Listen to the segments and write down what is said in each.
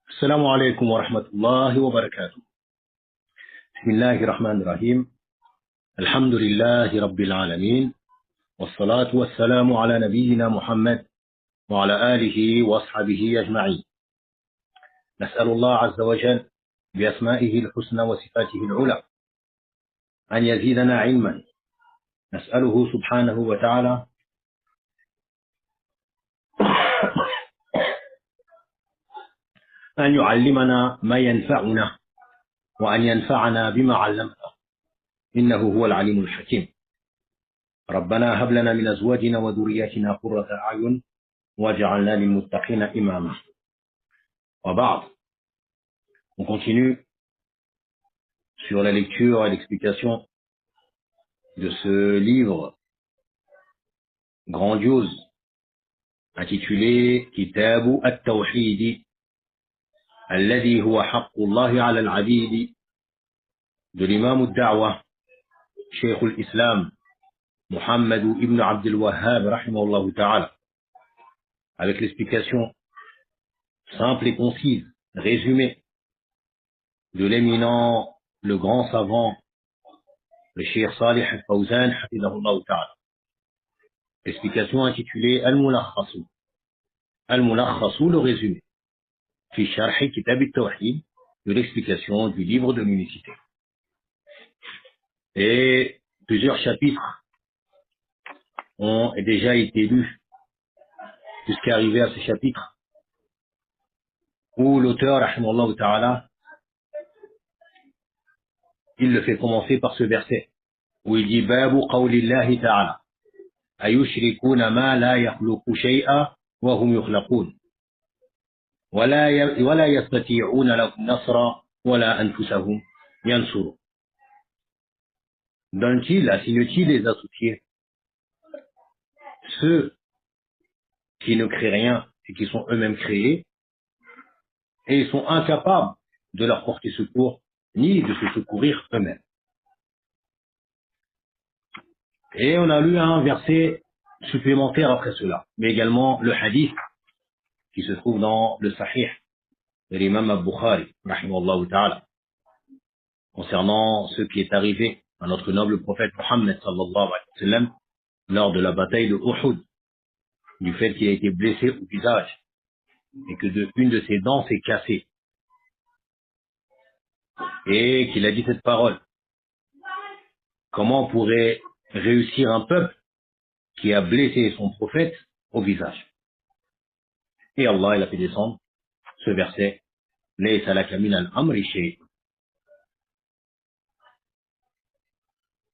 السلام عليكم ورحمة الله وبركاته. بسم الله الرحمن الرحيم. الحمد لله رب العالمين، والصلاة والسلام على نبينا محمد وعلى آله وأصحابه أجمعين. نسأل الله عز وجل بأسمائه الحسنى وصفاته العلى أن يزيدنا علما. نسأله سبحانه وتعالى أن يعلمنا ما ينفعنا وأن ينفعنا بما علمنا، إنه هو العليم الحكيم. ربنا هب لنا من أزواجنا وذرياتنا قرة أعين واجعلنا للمتقين إماما. وبعد. On continue sur la lecture et l'explication de ce livre grandiose intitulé Kitabu at-Tawhid الذي هو حق الله على العبيد de l'imam ad-Da'wa Cheikh al-Islam Muhammad ibn Abdul Wahhab rahimahullah ta'ala, avec l'explication simple et concise, résumée de l'éminent, le grand savant, le Cheikh Salih al-Fawzan hafidahullah ta'ala. Explication intitulée Al-Mulakhasu. Al-Mulakhasu, le résumé. Fi Sharh Kitab at-Tawhid, de l'explication du livre de l'unicité. Et plusieurs chapitres ont déjà été lus jusqu'à arriver à ce chapitre où l'auteur, rahimahullah ta'ala, il le fait commencer par ce verset où il dit Babu qawlillahi ta'ala ayushrikuna ma la yakhluqu shay'a wa hum yukhlaqun ولا يستطيعون لهم نصرا ولا أنفسهم ينصرون. Donne-t-il, assigne-t-il les associés, ceux qui ne créent rien et qui sont eux-mêmes créés, et ils sont incapables de leur porter secours ni de se secourir eux-mêmes. Et on a lu un verset supplémentaire après cela, mais également le hadith qui se trouve dans le Sahih de l'imam al-Bukhari, rahimahullah ta'ala, concernant ce qui est arrivé à notre noble prophète Muhammad sallallahu alayhi wa sallam lors de la bataille de Uhud, du fait qu'il a été blessé au visage et que une de ses dents s'est cassée, et qu'il a dit cette parole: comment pourrait réussir un peuple qui a blessé son prophète au visage? Et Allah, il a fait descendre ce verset: Laysa laka min al-amri shay.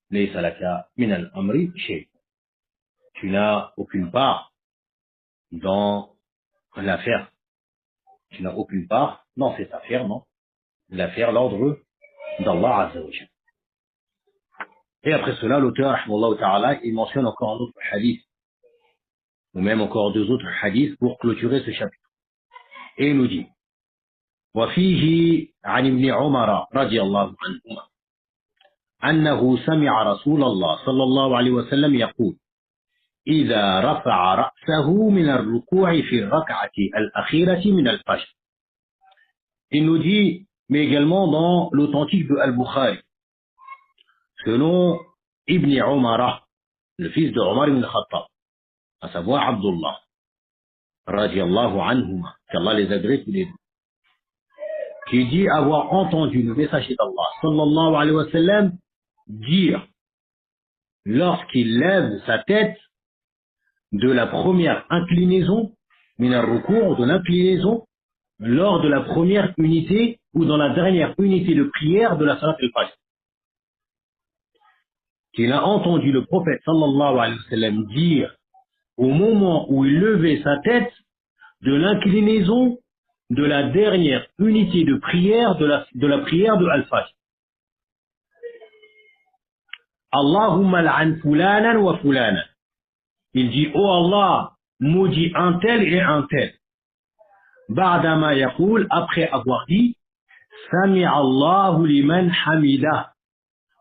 Laysa laka min al-amri shay. Tu n'as aucune part dans l'affaire. Tu n'as aucune part dans cette affaire, non? L'affaire, l'ordre d'Allah Azza wa Jalla. Et après cela, l'auteur, rahimahullah ta'ala, il mentionne encore un autre hadith, ou même encore deux autres hadiths pour clôturer ce chapitre. Et il nous dit: وفيه عن ابن عمر رضي الله عنهما أنه سمع رسول الله صلى الله عليه وسلم يقول: إذا رفع رأسه من الركوع في الركعة الأخيرة من الفجر. Il nous dit, mais également dans l'authentique de Al-Bukhari, selon Ibn Umar, le fils de Omar ibn Khattab, à savoir Abdullah, radiallahu anhuma, qu'Allah les agrée tous les deux, qui dit avoir entendu le messager d'Allah, sallallahu alayhi wa sallam, dire, lorsqu'il lève sa tête de la première inclinaison, minar ruku', de l'inclinaison, lors de la première unité ou dans la dernière unité de prière de la salat al-Fajr, qu'il a entendu le prophète sallallahu alayhi wa sallam dire au moment où il levait sa tête de l'inclinaison de la dernière unité de prière de la prière de Al-Fajr: Allahumma l'an fulanan wa fulanan. Il dit: oh Allah, maudit un tel et un tel. Ba'dama yaqul, après avoir dit: Sami'a Allahu liman hamida,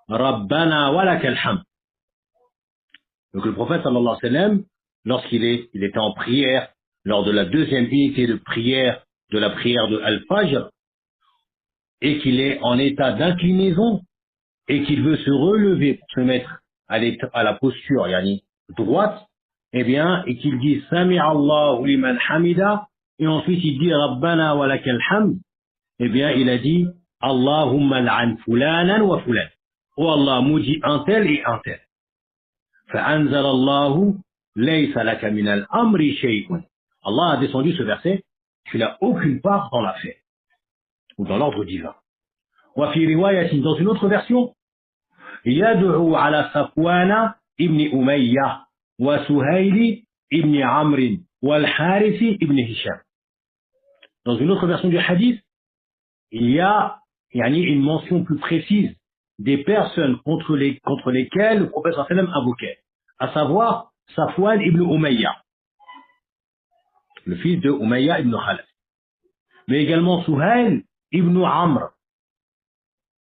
Rabbana wa lakal hamd. Donc le prophète sallallahu alayhi wa sallam, lorsqu'il était en prière lors de la deuxième unité de prière, de la prière de Al-Fajr, et qu'il est en état d'inclinaison, et qu'il veut se relever pour se mettre à la posture, yani, droite, eh bien, et qu'il dit Sami Allahu liman hamida, et ensuite il dit Rabbana wa lakal hamd, eh bien, il a dit Allahumma al'an fulanan wa fulan. Oh Allah, maudit un tel et un tel. فأنزل الله ليس لك من الأمر شيء. Allah a descendu ce verset, tu n'as aucune part dans l'affaire, ou dans l'ordre divin. وفي رواية, dans une autre version, يدعو على صفوان ابن أمية وسهيل ابن عمرو والحارث ابن هشام. Dans une autre version du hadith, il y a une mention plus précise des personnes contre lesquelles le prophète sallam invoquait, à savoir Safwan ibn Umayya, le fils de Umayya ibn Khalaf, mais également Suhail ibn Amr,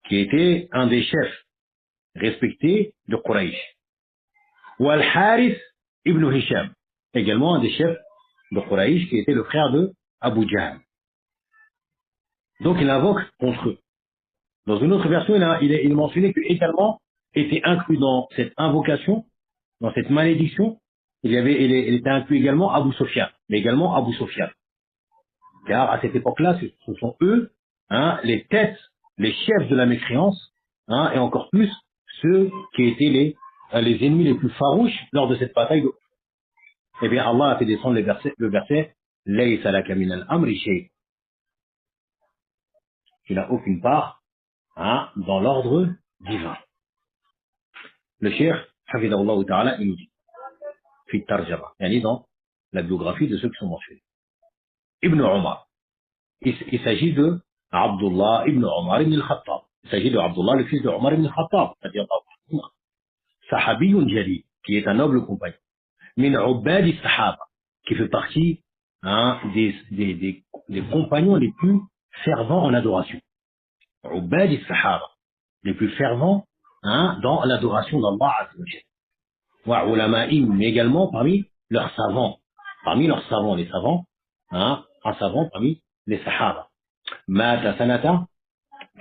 qui était un des chefs respectés de Quraysh, ou Al-Harith ibn Hisham, également un des chefs de Quraysh, qui était le frère de Abu Jahl. Donc il invoque contre eux. Dans une autre version, il mentionnait que également était inclus dans cette invocation, dans cette malédiction, il était inclus également Abu Sufyan, mais également Abu Sufyan. Car à cette époque-là, ce sont eux, les têtes, les chefs de la mécréance, et encore plus ceux qui étaient les ennemis les plus farouches lors de cette bataille. Eh bien, Allah a fait descendre le verset Laysa laka min al-amri shay. Tu n'as aucune part dans l'ordre divin. Le cheikh, hafidahullah ta'ala, il nous dit, fi tarjama, dans la biographie de ceux qui sont mentionnés. Ibn Omar. Il s'agit de Abdullah ibn Omar ibn al-Khattab. Il s'agit de Abdullah, le fils de Omar ibn al-Khattab, c'est-à-dire Sahabiyun Jali, qui est un noble compagnon. Min Ubbadi Sahaba, qui fait partie des compagnons les plus fervents en adoration. Ubbadi Sahaba, les plus fervents dans l'adoration d'Allah Azza wa Jalla. Wa ulama'im, mais également parmi leurs savants. Parmi leurs savants, les savants, un savant parmi les Sahaba. Mata sanata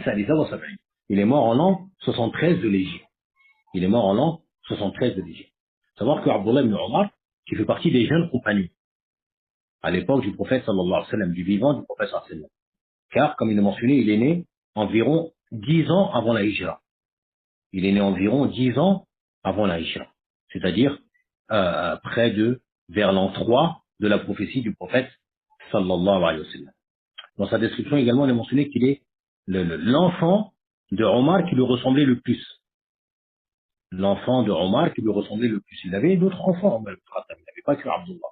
salisa wa sab'in. Il est mort en l'an 73 de l'Égypte. Il est mort en l'an 73 de l'Égypte. Savoir que Abdullah ibn Omar, qui fait partie des jeunes compagnons, à l'époque du prophète sallallahu alayhi wa sallam, du vivant du prophète sallallahu alayhi wa sallam. Car, comme il l'a mentionné, il est né environ 10 ans avant la Hijra. Il est né environ 10 ans avant la Hijra. C'est-à-dire, vers l'an 3 de la prophétie du prophète sallallahu alayhi wa sallam. Dans sa description également, il est mentionné qu'il est l'enfant de Omar qui lui ressemblait le plus. L'enfant de Omar qui lui ressemblait le plus. Il avait d'autres enfants, il n'avait pas que Abdullah.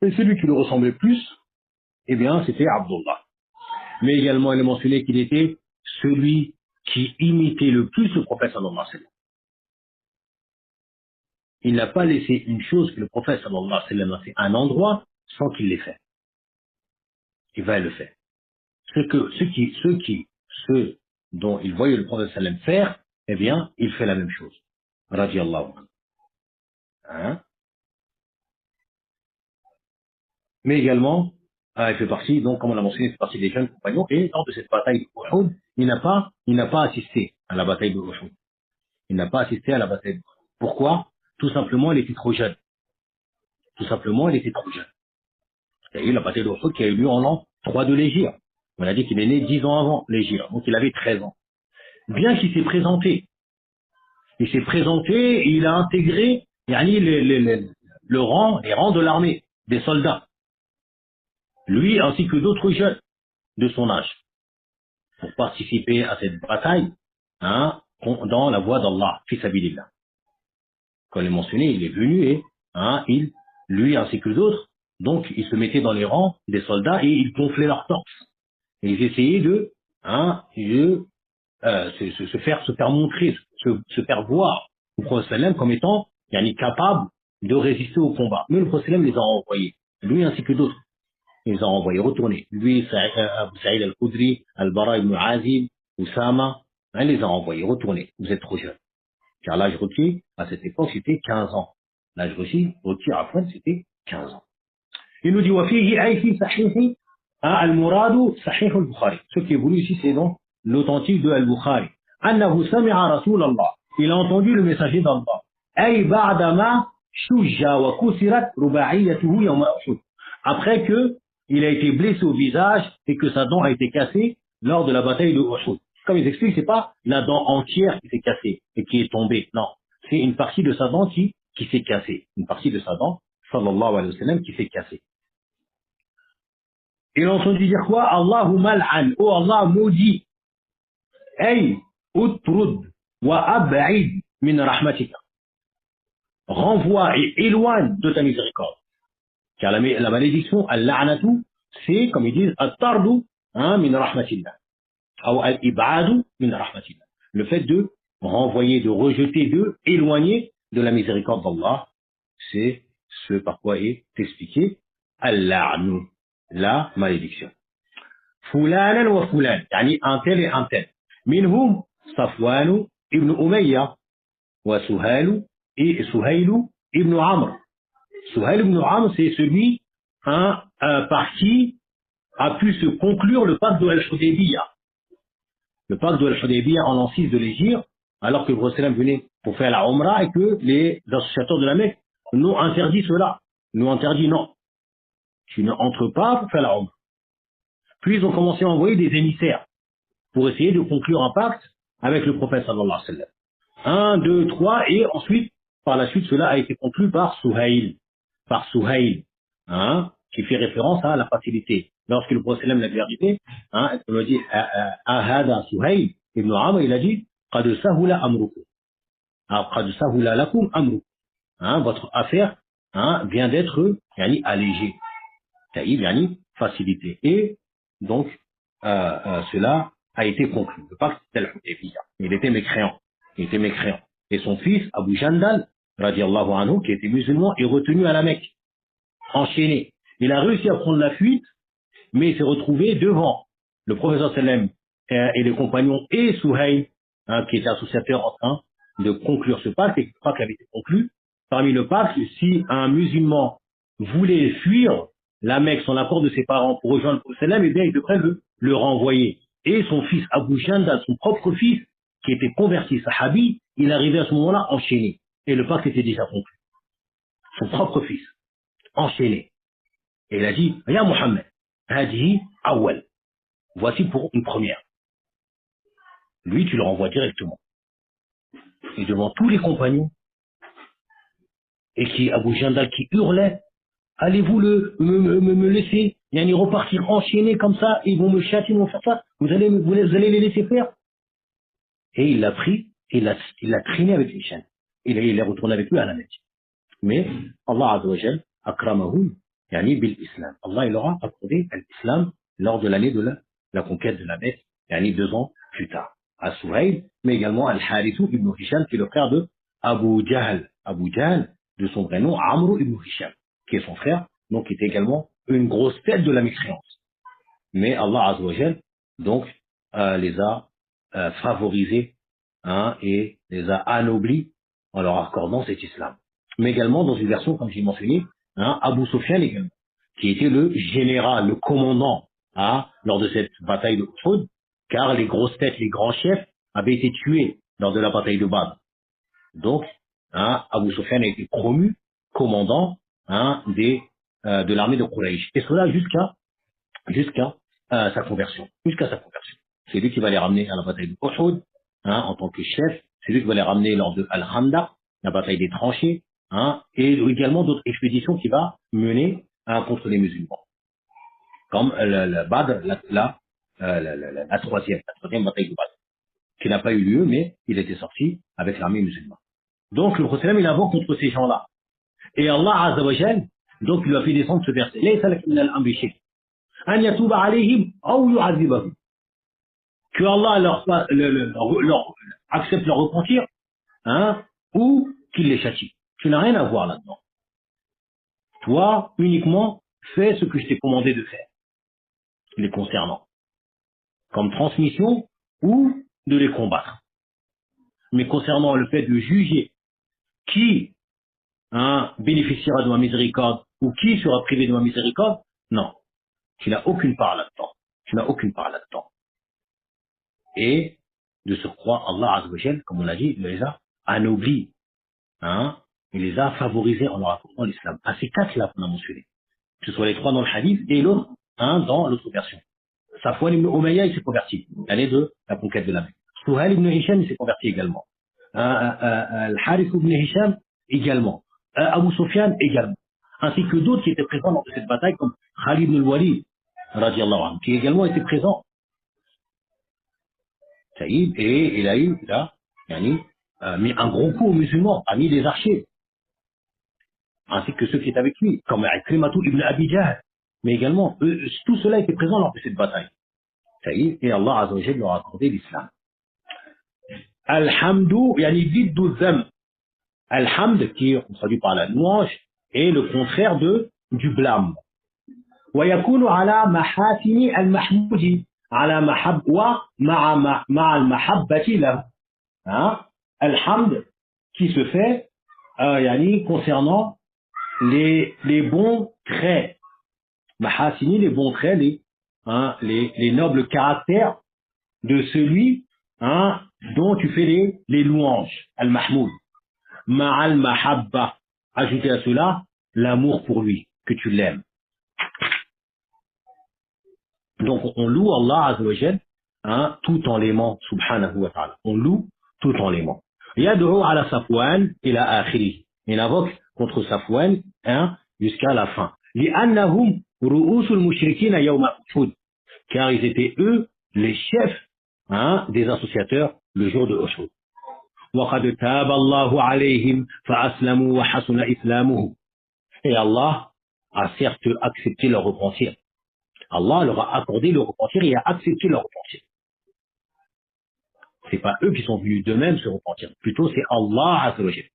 Et celui qui lui ressemblait le plus, eh bien, c'était Abdullah. Mais également, il est mentionné qu'il était celui qui imitait le plus le prophète sallallahu alayhi wa sallam. Il n'a pas laissé une chose que le prophète sallallahu alayhi wa sallam a fait à un endroit sans qu'il l'ait fait. Il va le faire. Ceux dont il voyait le prophète sallallahu alayhi wa sallam faire, eh bien, il fait la même chose. Radiallahu anhu. Mais également, il fait partie, donc, comme on l'a mentionné, il fait partie des jeunes compagnons, et lors de cette bataille de Uhud, il n'a pas assisté à la bataille de Uhud. Il n'a pas assisté à la bataille de Uhud. Pourquoi? Tout simplement, il était trop jeune. Tout simplement, il était trop jeune. Il y a eu la bataille de Uhud qui a eu lieu en l'an 3 de l'Hégire. On a dit qu'il est né 10 ans avant l'Hégire, donc il avait 13 ans. Bien qu'il s'est présenté, et il a intégré les rangs de l'armée, des soldats. Lui ainsi que d'autres jeunes de son âge, pour participer à cette bataille dans la voie d'Allah, fi sabilillah. Comme il est mentionné, il est venu et lui ainsi que d'autres, donc ils se mettaient dans les rangs des soldats et ils gonflaient leurs torses. Et ils essayaient de se faire montrer, se faire voir au prophète sallam comme étant capable de résister au combat. Mais le prophète sallam les a envoyés, lui ainsi que d'autres. Ils les ont envoyés retourner. Lui, Abu Sa'id al-Khudri, Al-Bara ibn Azib, Oussama, il les a envoyés retourner. Vous êtes trop jeunes. Car l'âge requis, à cette époque, c'était 15 ans. L'âge requis à Afwan, c'était 15 ans. Il nous dit وفيه أي في صحيح المراد صحيح البخاري. Ce qui est voulu ici, c'est donc l'authentique de Al-Bukhari. أنه سمع رسول الله. Il a entendu le messager d'Allah. أي بعدما شج وكسرت رباعيته يوم أحد. Après que il a été blessé au visage et que sa dent a été cassée lors de la bataille de Uhud. Comme ils expliquent, c'est pas la dent entière qui s'est cassée et qui est tombée. Non, c'est une partie de sa dent qui s'est cassée. Une partie de sa dent, sallallahu alayhi wa sallam, qui s'est cassée. Il a entendu dire quoi? Allahu mal'an. Oh Allah maudit. Ay utrud wa ab'id min rahmatika. Renvoie et éloigne de ta miséricorde. Car la malédiction, al-la'natu, c'est, comme ils disent, at-tardu min rahmatillah. Ou al-ib'adu min rahmatillah. Le fait de renvoyer, de rejeter, de éloigner de la miséricorde d'Allah, c'est ce par quoi est expliqué al-la'nu, la malédiction. Fulanan wa fulan, yani un tel et un tel. Minhum Safwan ibn Umayya wa Suhayl ibn Amr. Suhayl ibn Amr, c'est celui par qui a pu se conclure le pacte de Al-Hudaybiyah. Le pacte de Al-Hudaybiyah en l'an 6 de l'Hégire, alors que le prophète venait pour faire la Umrah et que les associateurs de la Mecque nous interdit cela. Nous interdit non. Tu n'entres pas pour faire la Umrah. Puis ils ont commencé à envoyer des émissaires pour essayer de conclure un pacte avec le prophète sallallahu alayhi wa sallam. 1, 2, 3, et ensuite, par la suite, cela a été conclu par Suhayl, qui fait référence à la facilité. Lorsque le prophète l'a vu arriver, il a dit, Ahada Suhayl ibn Amr, il a dit, Qad sahula amrukum. Qad sahula lakum amrukum. Votre affaire vient d'être allégée. Yani facilité. Et donc, cela a été conclu. Le pacte d'Al-Hudaybiyah. Il était mécréant. Et son fils, Abu Jandal, radiallahu anhu, qui était musulman, est retenu à la Mecque, enchaîné. Il a réussi à prendre la fuite, mais il s'est retrouvé devant le prophète sallam et les compagnons et Suhayl, qui était associateur en train de conclure ce pacte, et le pacte avait été conclu. Parmi le pacte, si un musulman voulait fuir la Mecque sans l'accord de ses parents pour rejoindre le prophète sallam, eh bien, il devrait le renvoyer. Et son fils, Abu Jandal, son propre fils, qui était converti sahabi, il arrivait à ce moment-là enchaîné. Et le pacte était déjà conclu. Son propre fils, enchaîné. Et il a dit, Ya Muhammad, hadihi awwal. Voici pour une première. Lui, tu le renvoies directement. Et devant tous les compagnons, et qui, Abu Jandal qui hurlait, allez-vous me laisser, repartir enchaîné comme ça, ils vont me châtier, ils vont faire ça, vous allez les laisser faire. Et il l'a pris, et il l'a traîné avec les chaînes. Il est retourné avec lui à la Mecque. Mais Allah Azza wa Jal akramahum bil islam. Allah il leur a accordé l'islam lors de l'année de la conquête de la Mecque, 2 ans plus tard. À Suhayl, mais également Al-Harithu ibn Hisham, qui est le frère de Abu Jahl. Abu Jahl, de son vrai nom, Amr ibn Hisham, qui est son frère, donc qui était également une grosse tête de la mécréance. Mais Allah Azza wa Jal, donc, les a favorisés et les a anoblis en leur accordant cet islam. Mais également dans une version, comme j'ai mentionné, Abu Sufyan également, qui était le général, le commandant lors de cette bataille de Uhud, car les grosses têtes, les grands chefs avaient été tués lors de la bataille de Badr. Donc, Abu Sufyan a été promu commandant de l'armée de Quraysh. Et cela jusqu'à sa conversion. C'est lui qui va les ramener à la bataille de Uhud, en tant que chef. C'est lui qui va les ramener lors de Al-Khandaq, la bataille des tranchées, et également d'autres expéditions qu'il va mener contre les musulmans. Comme le Badr, la troisième bataille de Badr, qui n'a pas eu lieu, mais il était sorti avec l'armée musulmane. Donc le prophète il invoque contre ces gens-là. Et Allah Azza wa Jal, donc il lui a fait descendre ce verset. Que Allah leur accepte leur repentir, ou qu'il les châtie. Tu n'as rien à voir là-dedans. Toi, uniquement, fais ce que je t'ai commandé de faire, les concernant, comme transmission ou de les combattre. Mais concernant le fait de juger qui bénéficiera de ma miséricorde ou qui sera privé de ma miséricorde? Non. Tu n'as aucune part là-dedans. Tu n'as aucune part là-dedans. Et, de surcroît, Allah Azza wa Jal, comme on l'a dit, il les a anoblis. Hein? Il les a favorisés en leur apportant l'islam. À ces quatre-là qu'on a mentionnés. Que ce soit les trois dans le hadith et l'autre, dans l'autre version. Safwan ibn Umayya, il s'est converti. L'année de la conquête de la Mecque. Suhail ibn Hisham, il s'est converti également. Al-Harith ibn Hisham, également. Abu Sufyan, également. Ainsi que d'autres qui étaient présents dans cette bataille, comme Khalid ibn al-Walid, radiallahu anhu, qui également était présent. Saïd, et il a mis un gros coup aux musulmans, a mis des archers. Ainsi que ceux qui étaient avec lui, comme Ikrimatu ibn Abi Jahl. Mais également, tout cela était présent lors de cette bataille. Saïd, et Allah Azza wa Jalla leur a accordé l'islam. Alhamdu, yani viddu zam. Alhamd, qui est traduit par la louange, est le contraire du blâme. Wa yakunu ala mahatini al-mahmoudi, ala mahabwa ma'a al-mahabbati lahu. Alhamd, qui se fait, concernant les bons traits. Mahasini, les bons traits, les nobles caractères de celui, dont tu fais les louanges. Al-mahmoud. Ma'al mahabba. Ajoutez à cela l'amour pour lui, que tu l'aimes. Donc on loue Allah Azza wa Jal, tout en l'aimant, subhanahu wa ta'ala. On loue tout en l'aimant. Yad'u ala Safwan ila akhirih. Il invoque contre Safwan, jusqu'à la fin. Li'annahum ru'usul mushrikina yawma Uhud. Car ils étaient eux les chefs, des associateurs le jour de Uhud. وَقَدْ تَابَ اللَّهُ عَلَيْهِمْ فَأَسْلَمُوا وَحَسُنَ إِسْلَامُهُ. Et Allah a certes accepté leur repentir. Allah leur a accordé le repentir et a accepté leur repentir. C'est pas eux qui sont venus d'eux-mêmes se repentir. Plutôt c'est Allah Azza wa Jalla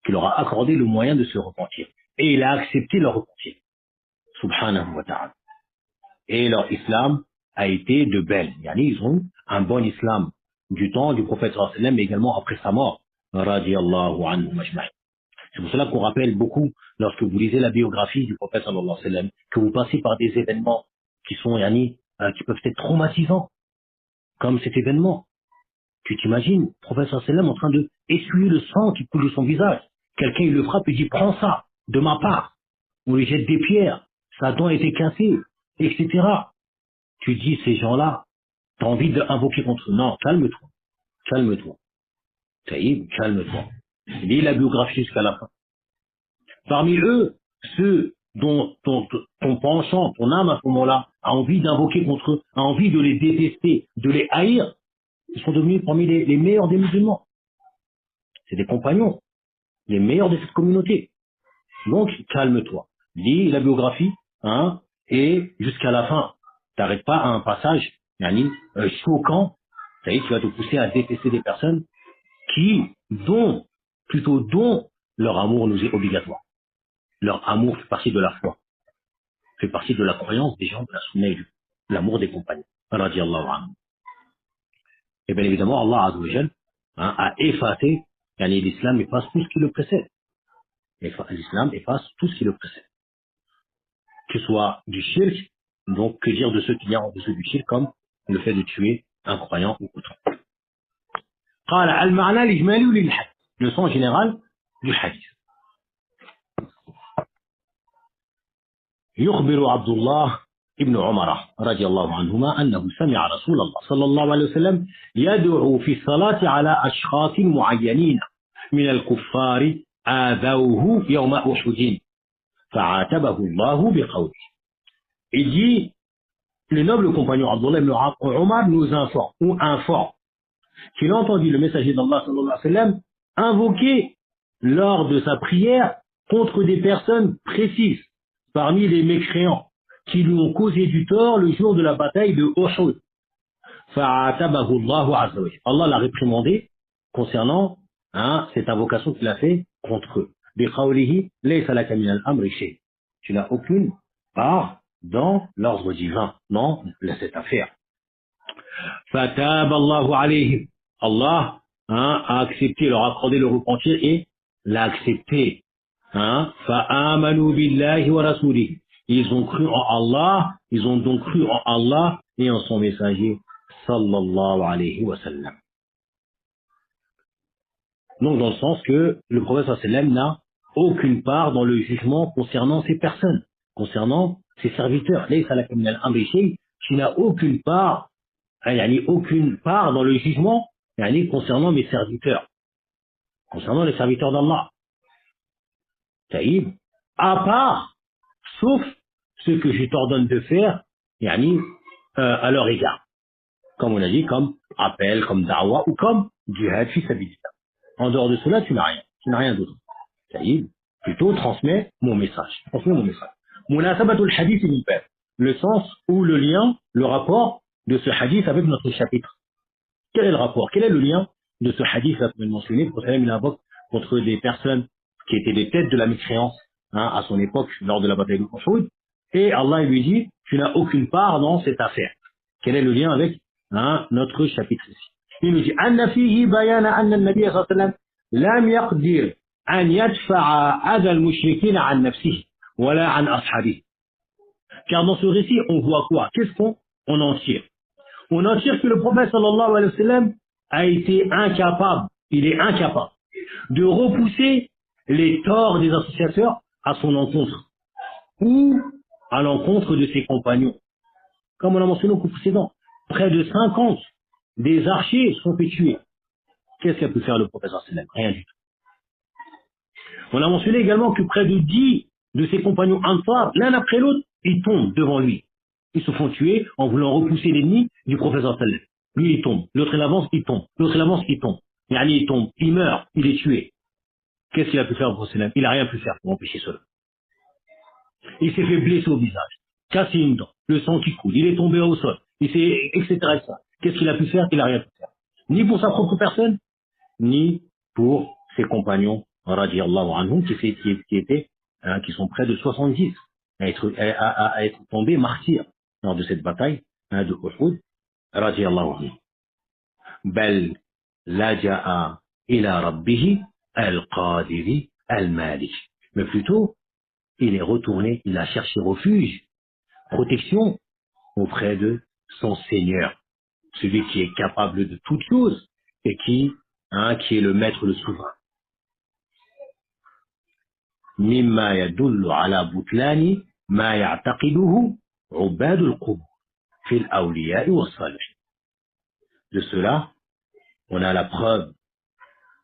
qui leur a accordé le moyen de se repentir. Et il a accepté leur repentir. Subhanahu wa ta'ala. Et leur islam a été de belles. Ils ont un bon islam du temps du prophète sallallahu alayhi wa sallam, mais également après sa mort. Radiyallahu anhu majma'in. C'est pour cela qu'on rappelle beaucoup, lorsque vous lisez la biographie du prophète sallallahu alayhi wa sallam, que vous passez par des événements qui sont, qui peuvent être traumatisants, comme cet événement. Tu t'imagines, le prophète sallallahu alayhi wa sallam en train de essuyer le sang qui coule de son visage. Quelqu'un, il le frappe et dit, prends ça, de ma part. On lui jette des pierres, sa dent a été cassée, etc. Tu dis, ces gens-là, t'as envie d'invoquer contre eux. Non, calme-toi. Calme-toi. Taïb, calme-toi. Lis la biographie jusqu'à la fin. Parmi eux, ceux dont ton penchant, ton âme à ce moment-là, a envie d'invoquer contre eux, a envie de les détester, de les haïr, ils sont devenus parmi les meilleurs des musulmans. C'est des compagnons, les meilleurs de cette communauté. Donc, calme-toi. Lis la biographie, et jusqu'à la fin. T'arrêtes pas à un passage, choquant, qui va te pousser à détester des personnes dont leur amour nous est obligatoire. Leur amour fait partie de la foi, fait partie de la croyance des gens de la sunna, l'amour des compagnons. Radiallahu anhu. Et bien évidemment, Allah Azza wa Jal a effacé, l'islam efface tout ce qui le précède. L'islam efface tout ce qui le précède. Que ce soit du shirk, donc que dire de ceux qui y a en dessous du shirk, comme le fait de tuer un croyant ou autre. قال المعنى الإجمالي للحديث. Le sens général du hadith. يخبر عبد الله ابن عمر رضي الله عنهما أنه سمع رسول الله صلى الله عليه وسلم يدعو في الصلاة على أشخاص معينين من الكفار آذوه يوم أحد فعاتبه الله بقوله. Il dit, le noble compagnon Abdullah ibn Omar nous informe qu'il a entendu le messager d'Allah sallallahu alayhi wa sallam invoquer lors de sa prière contre des personnes précises parmi les mécréants qui lui ont causé du tort le jour de la bataille de Uhud. Fa'atabahu Allahu azza wa jalla. Allah l'a réprimandé concernant cette invocation qu'il a fait contre eux. Biqawlihi laysa laka min al-amri shay. Tu n'as aucune part dans l'ordre divin, dans cette affaire. Fataba Allahu alayhim. Allah a accepté, leur a accordé le repentir et l'a accepté. فآمنوا بالله ورسوله. Ils ont cru en Allah, ils ont donc cru en Allah et en son messager, sallallahu alayhi wa sallam. Donc dans le sens que le prophète sallallahu alayhi wa sallam n'a aucune part dans le jugement concernant ces personnes, concernant ses serviteurs. Tu n'as aucune part, aucune part dans le jugement concernant mes serviteurs, concernant les serviteurs d'Allah. Taïb, à part, sauf ce que je t'ordonne de faire, à leur égard. Comme on a dit, comme appel, comme da'wa ou comme jihad fi sabilillah. En dehors de cela, tu n'as rien. Tu n'as rien d'autre. Taïb, plutôt transmets mon message. Transmets mon message. Munasabatul hadith ibn Bab. Le sens ou le lien, le rapport de ce hadith avec notre chapitre. Quel est le rapport? Quel est le lien de ce hadith là, mentionné? Le prophète il invoque contre des personnes qui étaient des têtes de la mécréance à son époque lors de la bataille de Uhud. Et Allah lui dit, tu n'as aucune part dans cette affaire. Quel est le lien avec notre chapitre ici? Il nous dit, أن فيه بيان أن النبي صلى الله عليه وسلم لم يقدر أن يدفع أذى المشركين عن نفسه ولا عن أصحابه. Car dans ce récit, on voit quoi? Qu'est-ce qu'on en tire? On en tire que le prophète sallallahu alayhi wa sallam a été incapable, il est incapable de repousser les torts des associateurs à son encontre ou à l'encontre de ses compagnons. Comme on l'a mentionné au coup précédent, près de 50 des archers sont fait tuer. Qu'est-ce qu'a pu faire le prophète sallallahu alayhi wa sallam? Rien du tout. On a mentionné également que près de 10 de ses compagnons Ansar, l'un après l'autre, ils tombent devant lui. Ils se font tuer en voulant repousser l'ennemi du prophète sallallahu alayhi wa sallam. Lui, il tombe. L'autre, il avance, il tombe. L'autre, il avance, il tombe. Il tombe, il meurt, il est tué. Qu'est-ce qu'il a pu faire le prophète sallallahu alayhi wa sallam? Il n'a rien pu faire pour empêcher cela. Il s'est fait blesser au visage, casser une dent, le sang qui coule, il est tombé au sol, etc. Qu'est-ce qu'il a pu faire? Il n'a rien pu faire. Ni pour sa propre personne, ni pour ses compagnons, radiyallahu anhum, qui sont près de 70 à être tombés martyrs lors de cette bataille de Uhud, radiyallahu anhum. Bal laja'a ila rabbihi al-qadiri al-malik. Mais plutôt, il est retourné, il a cherché refuge, protection auprès de son Seigneur, celui qui est capable de toutes choses et qui est le maître, le souverain. مما يدل على بطلان ما يعتقده عباد القبور في الأولياء والصالحين. De cela, on a la preuve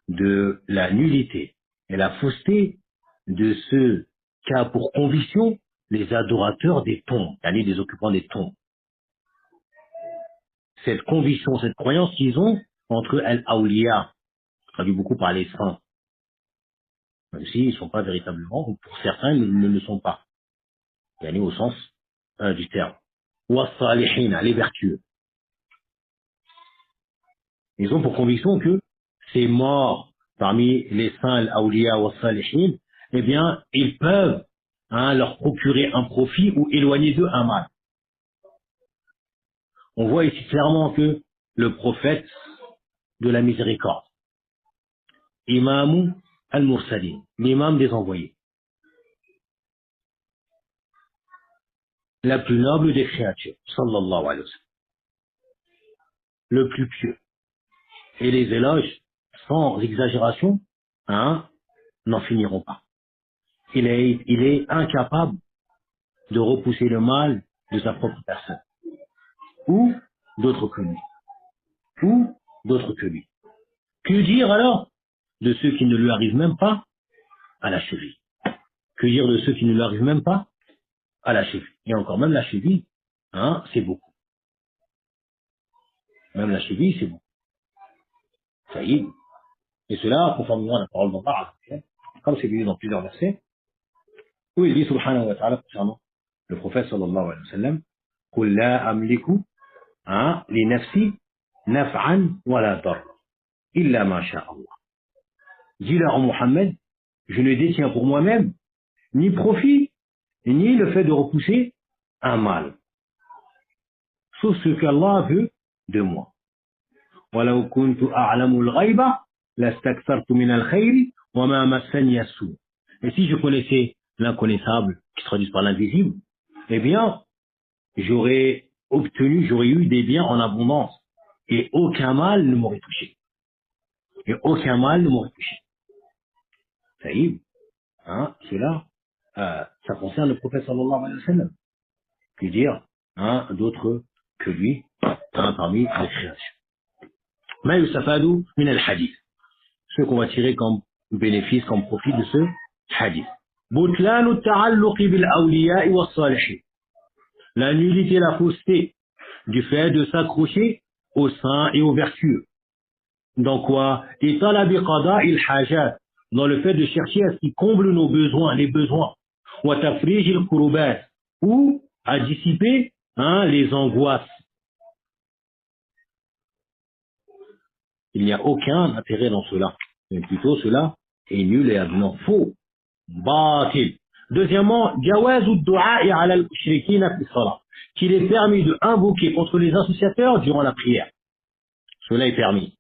de la nullité et la fausseté de ce qu'a pour conviction les adorateurs des tombes, des occupants des tombes. Cette conviction, cette croyance qu'ils ont entre al-awliya, traduit beaucoup par les saints, même s'ils ne sont pas véritablement, ou pour certains, ils ne le sont pas, au sens du terme. Wa salihin, les vertueux. Ils ont pour conviction que ces morts parmi les saints, al-awliya wa salihin, eh bien, ils peuvent leur procurer un profit ou éloigner d'eux un mal. On voit ici clairement que le prophète de la miséricorde, Imam al-Mursalin, l'imam des envoyés, la plus noble des créatures, sallallahu alayhi wa sallam, le plus pieux, et les éloges, sans exagération, n'en finiront pas. Il est incapable de repousser le mal de sa propre personne, ou d'autres que lui, ou d'autres que lui. Que dire alors de ceux qui ne lui arrivent même pas à la cheville? Que dire de ceux qui ne lui arrivent même pas à la cheville? Et encore même la cheville, c'est beaucoup. Même la cheville, c'est beaucoup. Ça y est. Et cela, conformément à la parole d'Allah, comme c'est dit dans plusieurs versets, où il dit subhanahu wa ta'ala concernant le prophète sallallahu alayhi wa sallam, قُلْ لَا أَمْلِكُ لِنَفْسِي نَفْعًا وَلَا ضَرًّا إِلَّا مَا شَاءَ اللَّهُ. Dis-leur en Mohammed, je ne détiens pour moi-même ni profit, ni le fait de repousser un mal, sauf ce qu'Allah veut de moi. وَلَوْ كُنْتُ أَعْلَمُ الْغَيْبَ لَاسْتَكْثَرْتُ مِنَ الْخَيْرِ وَمَا مَسَّنِيَ السُّوءُ. Et si je connaissais l'inconnaissable, qui se traduit par l'invisible, eh bien, j'aurais eu des biens en abondance. Et aucun mal ne m'aurait touché. Et aucun mal ne m'aurait touché. Ça y est, hein, cela, ça concerne le prophète sallallahu alayhi wa sallam. Que dire, hein, d'autres que lui, hein, parmi les créations. Ma yusafadu min al-hadith. Ce qu'on va tirer comme bénéfice, comme profit de ce hadith. Butlanu ta'alluqi bil awliya'i was salihin. La nullité, la fausseté du fait de s'accrocher aux saints et aux vertueux. Dans quoi? Et talabi qada'i al-hajat. Dans le fait de chercher à ce qui comble nos besoins, les besoins. Wa tafrij al-kurubat. Ou à dissiper, hein, les angoisses. Il n'y a aucun intérêt dans cela. Mais plutôt cela est nul et avenant. Faux. Batil. Deuxièmement, jawazu du'a'i ala al-mushrikina fi salat. Qu'il est permis de invoquer contre les associateurs durant la prière. Cela est permis.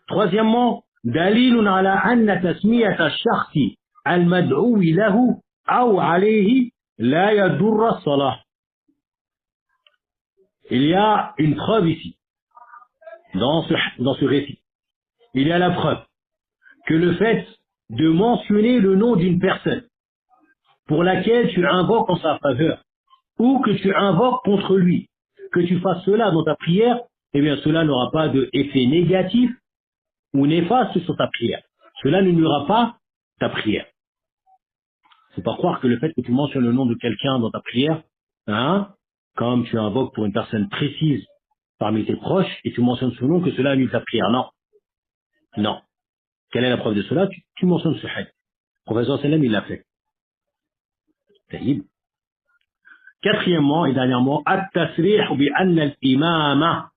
Troisièmement, dalilun ala anna tasmiyata ash-shakhsi al-mad'uwi lahu aw alayhi la yadurra as-salah. Il y a une preuve ici, dans ce récit. Il y a la preuve que le fait de mentionner le nom d'une personne pour laquelle tu invoques en sa faveur, ou que tu invoques contre lui, que tu fasses cela dans ta prière, eh bien cela n'aura pas d'effet négatif ou néfaste sur ta prière. Cela ne nuira pas ta prière. Il ne faut pas croire que le fait que tu mentionnes le nom de quelqu'un dans ta prière, hein, comme tu invoques pour une personne précise parmi tes proches, et tu mentionnes ce nom, que cela annule ta prière. Non. Non. Quelle est la preuve de cela? Tu mentionnes ce hadith. Le professeur Sallam, il l'a fait. Taïb. Quatrièmement et dernièrement, at-tasrih bi anna al-imama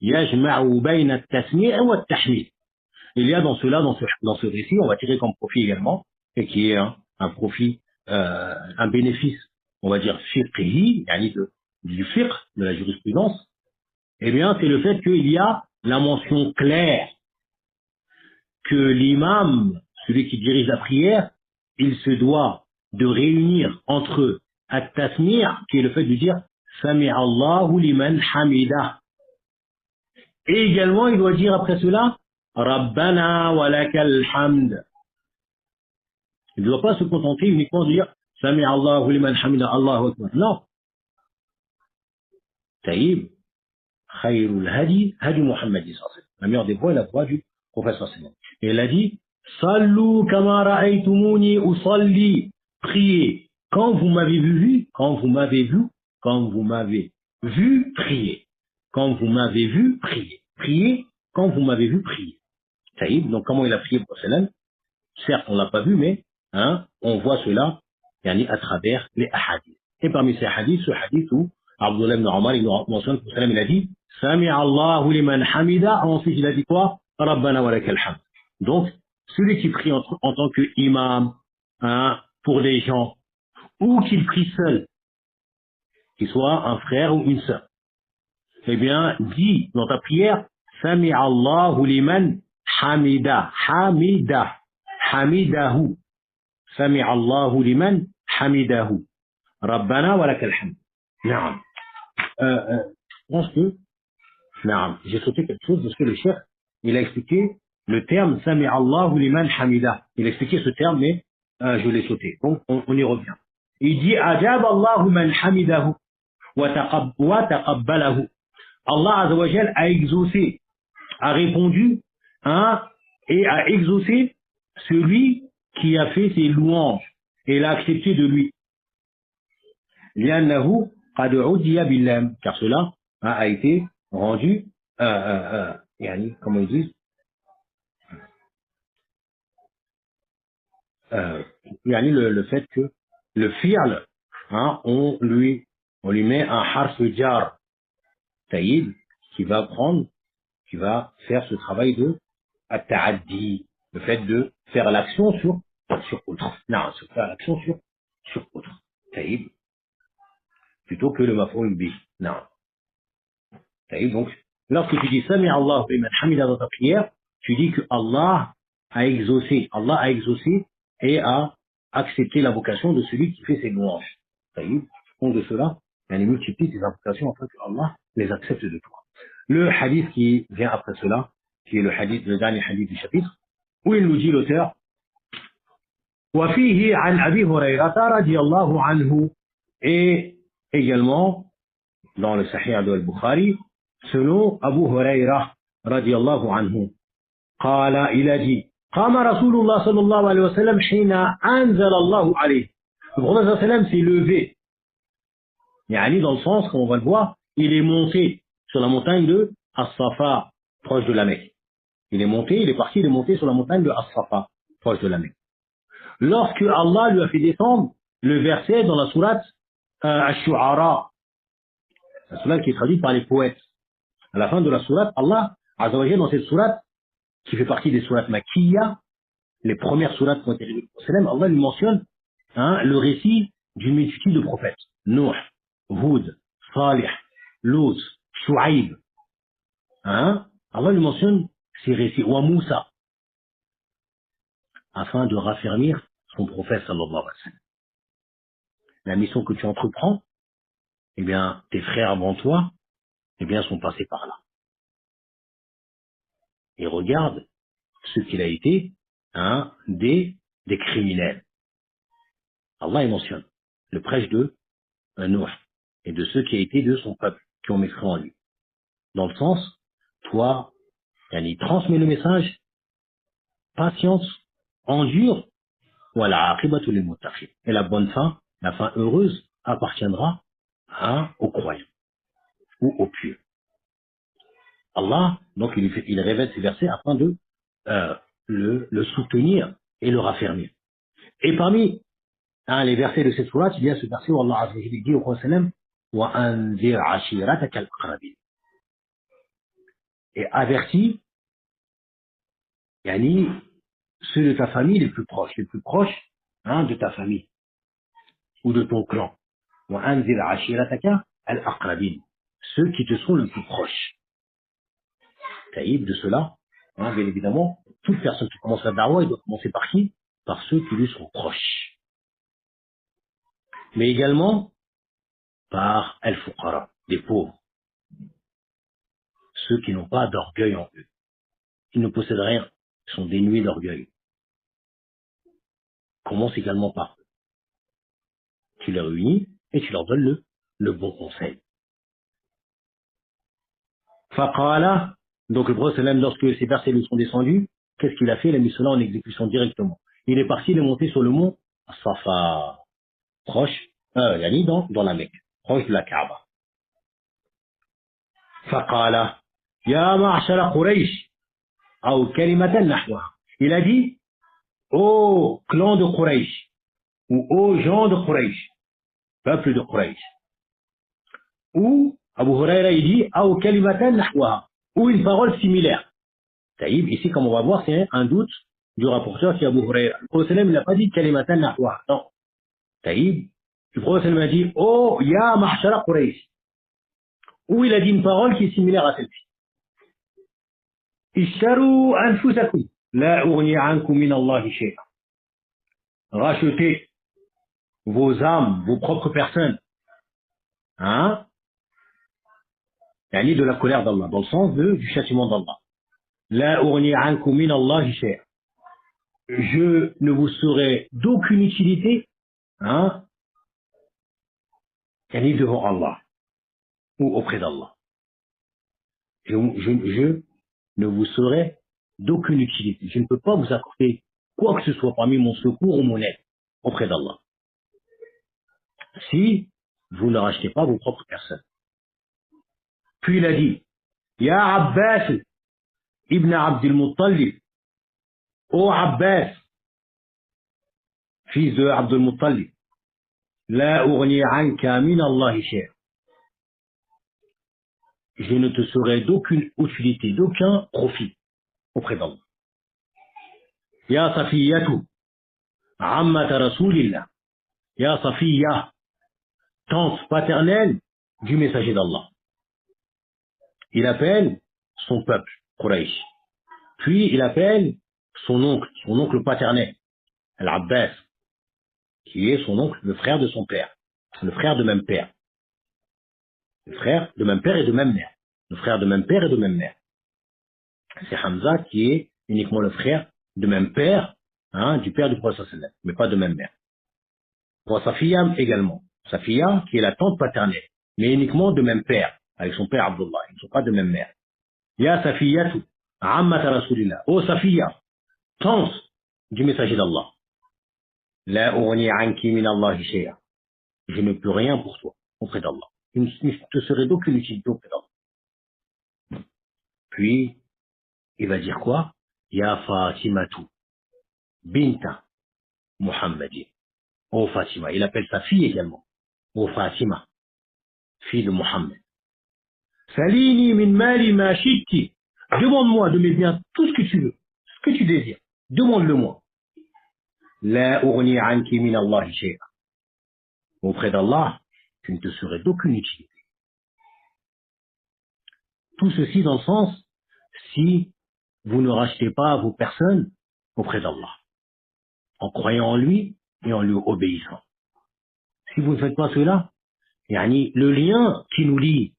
yajma'u bayna at-tasmi' wa at-tahmid. Il y a dans cela, dans ce récit, on va tirer comme profit également, et qui est un profit, un bénéfice, on va dire fiqhi, du fiqh, de la jurisprudence, eh bien, c'est le fait qu'il y a la mention claire que l'imam, celui qui dirige la prière, il se doit de réunir entre at-tasmi', qui est le fait de dire Sami'a Allahu liman hamida. Et également, il doit dire après cela Rabbana wa lakal hamd. Il ne doit pas se contenter uniquement de dire Sami'a Allahu liman hamida, Allahu akbar. Non. Taïb, khayrul hadi, hadi Muhammad sallallahu alayhi wa sallam. La meilleure des voix est la voix du prophète sallallahu alayhi wa sallam. Et il a dit Sallu kama ra'aytumuni usalli. Priez. Quand vous m'avez vu, priez. Quand vous m'avez vu, priez. Priez quand vous m'avez vu prier. Taïb, donc comment il a prié pour cela? Certes, on l'a pas vu, mais hein, on voit cela à travers les hadiths. Et parmi ces hadiths, ce hadith où Abdullah ibn Omar, il mentionne que il a dit Sami'a Allahu liman hamida. Ensuite, il a dit quoi? Rabbana wa lakal hamd. Donc, celui qui prie en tant qu'imam, hein, pour des gens, ou qu'il prie seul, qu'il soit un frère ou une sœur, eh bien, dis dans ta prière Sami'a Allahu liman hamida. Hamida. Hamidahu. Sami'a Allahu liman hamidahu. Rabbana wa lakal hamd. Naam. Je pense que, naam, j'ai sauté quelque chose parce que le chef, il a expliqué le terme Sami'a Allahu liman hamida. Il a expliqué ce terme, mais je l'ai sauté. Donc, on y revient. Il dit Ajab Allahu man hamidahu wa taqabbalahu. Allah Azza wa Jal a exaucé, a répondu, hein, et a exaucé celui qui a fait ses louanges et l'a accepté de lui. Li'annahu qad udiya billam, car cela a été rendu, comment ils disent, le fait que le fi'l, hein, on lui met un harf jar, taïb, qui va faire ce travail de at-ta'addi, le fait de faire l'action sur autre. Non, faire l'action sur autre. Taïb. Plutôt que le maf'oul bih. Non. Taïb. Donc, lorsque tu dis Sami'a Allahu liman hamida dans ta prière, tu dis que Allah a exaucé et à accepter l'invocation de celui qui fait ses louanges. Donc de cela, elle multiplie tes invocations afin que Allah les accepte de toi. Le hadith qui vient après cela, qui est le dernier hadith du chapitre, où il nous dit l'auteur, وفيه عن أبي هريرة رضي الله عنه, et également dans le Sahih de Al-Bukhari, selon Abu Huraira رضي الله عنه, قال, il a dit, قام رسول الله صلى الله عليه وسلم حين أنزل الله عليه. Le prophète صلى الله عليه وسلم s'est levé, يعني dans le sens, comme on va le voir, il est monté sur la montagne de As-Safa, proche de la Mecque. Il est monté sur la montagne de As-Safa, proche de la Mecque. Lorsque Allah lui a fait descendre le verset dans la sourate Ash-Shu'ara, la sourate qui est traduite par les poètes. À la fin de la sourate, Allah, Azza wa Jalla, dans cette sourate, qui fait partie des sourates Makkiya, les premières sourates qui ont été révélées au Salam, Allah lui mentionne le récit d'une multitude de prophètes. Nuh, Hud, Salih, Lut, Shu'aib. Allah lui mentionne ces récits, wa Moussa, afin de raffermir son prophète sallallahu alayhi wa sallam. La mission que tu entreprends, eh bien, tes frères avant toi, eh bien, sont passés par là. Et regarde ce qu'il a été, des criminels. Allah y mentionne le prêche de Nuh et de ceux qui a été de son peuple, qui ont mécru en lui. Dans le sens, toi, il transmet le message, patience, endure, voilà, aqibatu lil muttaqin. Et la bonne fin, la fin heureuse, appartiendra aux croyants ou aux pieux. Allah, donc, il révèle ces versets afin de le soutenir et le raffermir. Et parmi les versets de cette sourate, il y a ce verset où Allah Azza wa Jalla dit au prophète wa anzir ashirataka al-aqrabin. Et avertis, yani, ceux de ta famille les plus proches de ta famille ou de ton clan. Wa anzir ashirataka al-aqrabin, ceux qui te sont les plus proches. Taïb, de cela, bien évidemment, toute personne qui commence la da'wah, il doit commencer par qui? Par ceux qui lui sont proches. Mais également par al-fuqara, des pauvres, ceux qui n'ont pas d'orgueil en eux. Ils ne possèdent rien, ils sont dénués d'orgueil. Commence également par eux. Tu les réunis et tu leur donnes le bon conseil. Faqala, donc le prophète, lorsque ces versets lui sont descendus, qu'est-ce qu'il a fait? Il a mis cela en exécution directement. Il est parti, il est monté sur le mont Safa, proche, dans la Mecque, proche de la Kaaba. Faqala, ya ma'ashara Quraysh, ou kalimatan nahwa. Il a dit, ô clan de Quraysh, ou ô gens de Quraysh, peuple de Quraysh. Ou, Abu Huraira, il dit, ou kalimatan nahwa, ou une parole similaire. Taïb, ici, comme on va voir, c'est un doute du rapporteur qui est Abu Huraira. Le prophète, il n'a pas dit kalimatan nahwa. Non. Taïb, le prophète a dit, oh, ya mahshara Quraysh. Ou il a dit une parole qui est similaire à celle-ci. Ishtaru anfusakum, la ughni ankum min Allahi shay'a. Rachetez vos âmes, vos propres personnes, yani de la colère d'Allah, dans le sens du châtiment d'Allah. La ughni ankum min Allahi shay'a. Je ne vous serai d'aucune utilité, yani devant Allah ou auprès d'Allah. Je ne vous serai d'aucune utilité. Je ne peux pas vous accorder quoi que ce soit parmi mon secours ou mon aide auprès d'Allah, si vous ne rachetez pas vos propres personnes. Puis il a dit, Ya Abbas ibn Abdul Muttalib, ô Abbas, fils de Abdul Muttalib, La ughni anka min Allahi shay'a. Je ne te serai d'aucune utilité, d'aucun profit auprès d'Allah. Ya Safiyatu, Ammata Rasulillah, Ya Safiya, tante paternelle du messager d'Allah. Il appelle son peuple, Quraysh. Puis il appelle son oncle paternel, Al-Abbas, qui est son oncle, le frère de son père, le frère de même père, le frère de même père et de même mère, le frère de même père et de même mère. C'est Hamza qui est uniquement le frère de même père, du père du prophète sallallahu alayhi wa sallam, mais pas de même mère. Pour Safiya également. Safiya, qui est la tante paternelle, mais uniquement de même père, avec son père Abdullah. Ils ne sont pas de même mère. Ya Safiyatu, Ammata Rasulillah. Oh Safiya, tante du messager d'Allah. La ughni anki min Allah shay'a. Je ne peux rien pour toi, auprès d'Allah. Je ne te serai d'aucune utilité auprès d'Allah. Puis, il va dire quoi? Ya Fatimatu, binta Muhammadin. Oh Fatima. Il appelle sa fille également. Oh Fatima, fille de Muhammad. Salini min mali ma shi'ti. Demande-moi de mes biens tout ce que tu veux, ce que tu désires. Demande-le-moi. La ughni anki min Allah shay'a. Auprès d'Allah, tu ne te serais d'aucune utilité. Tout ceci dans le sens, si vous ne rachetez pas vos personnes auprès d'Allah, en croyant en lui et en lui obéissant. Si vous ne faites pas cela, le lien qui nous lie,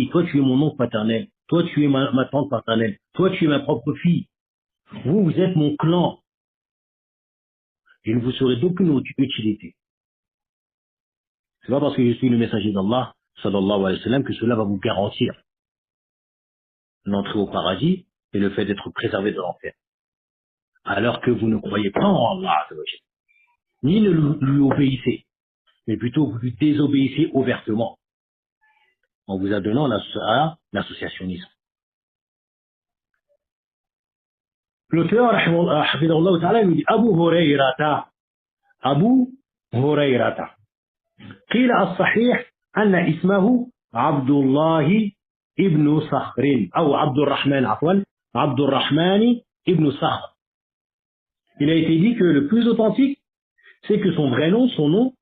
toi tu es mon oncle paternel, toi tu es ma tante paternelle, toi tu es ma propre fille, vous êtes mon clan, je ne vous serai d'aucune utilité. C'est pas parce que je suis le messager d'Allah, sallallahu alayhi wa sallam, que cela va vous garantir l'entrée au paradis et le fait d'être préservé de l'enfer. Alors que vous ne croyez pas en Allah, ni ne lui obéissez, mais plutôt vous lui désobéissez ouvertement, en vous adonnant à l'associationnisme. L'auteur, hafidahullah ta'ala, nous dit Abu Hurayrata. قيل الصحيح أن اسمه عبد الله ابن صخر أو عبد الرحمن عبد الرحمن ابن صخر. Il a été dit que le plus authentique, c'est que son vrai nom, son nom,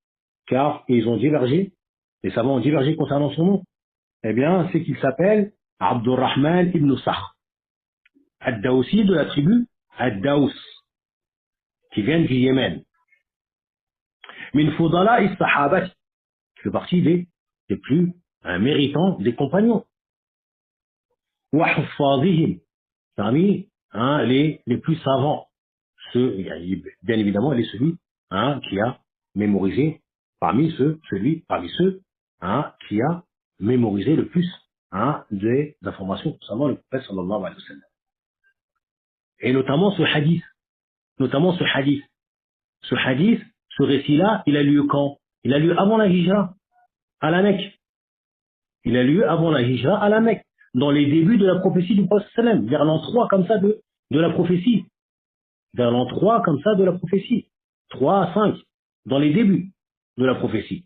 car ils ont divergé, les savants ont divergé concernant son nom, eh bien, c'est qu'il s'appelle Abdurrahman ibn Sakhr, Ad-Dawsi de la tribu Ad-Daws, qui vient du Yémen. Min Fudala is-Sahabat, qui fait partie des plus méritants des compagnons. Wa Huffazihim, parmi les plus savants. Bien évidemment, il est celui qui a mémorisé parmi ceux qui a mémorisé le plus des informations concernant le prophète sallallahu alayhi wa sallam. Et notamment ce hadith. Ce récit-là, il a lieu quand? Il a lieu avant la hijra, à la Mecque. Dans les débuts de la prophétie du prophète sallallahu alayhi wa sallam, vers l'an 3 comme ça de la prophétie. Vers l'an 3 comme ça de la prophétie. 3 à 5, dans les débuts de la prophétie.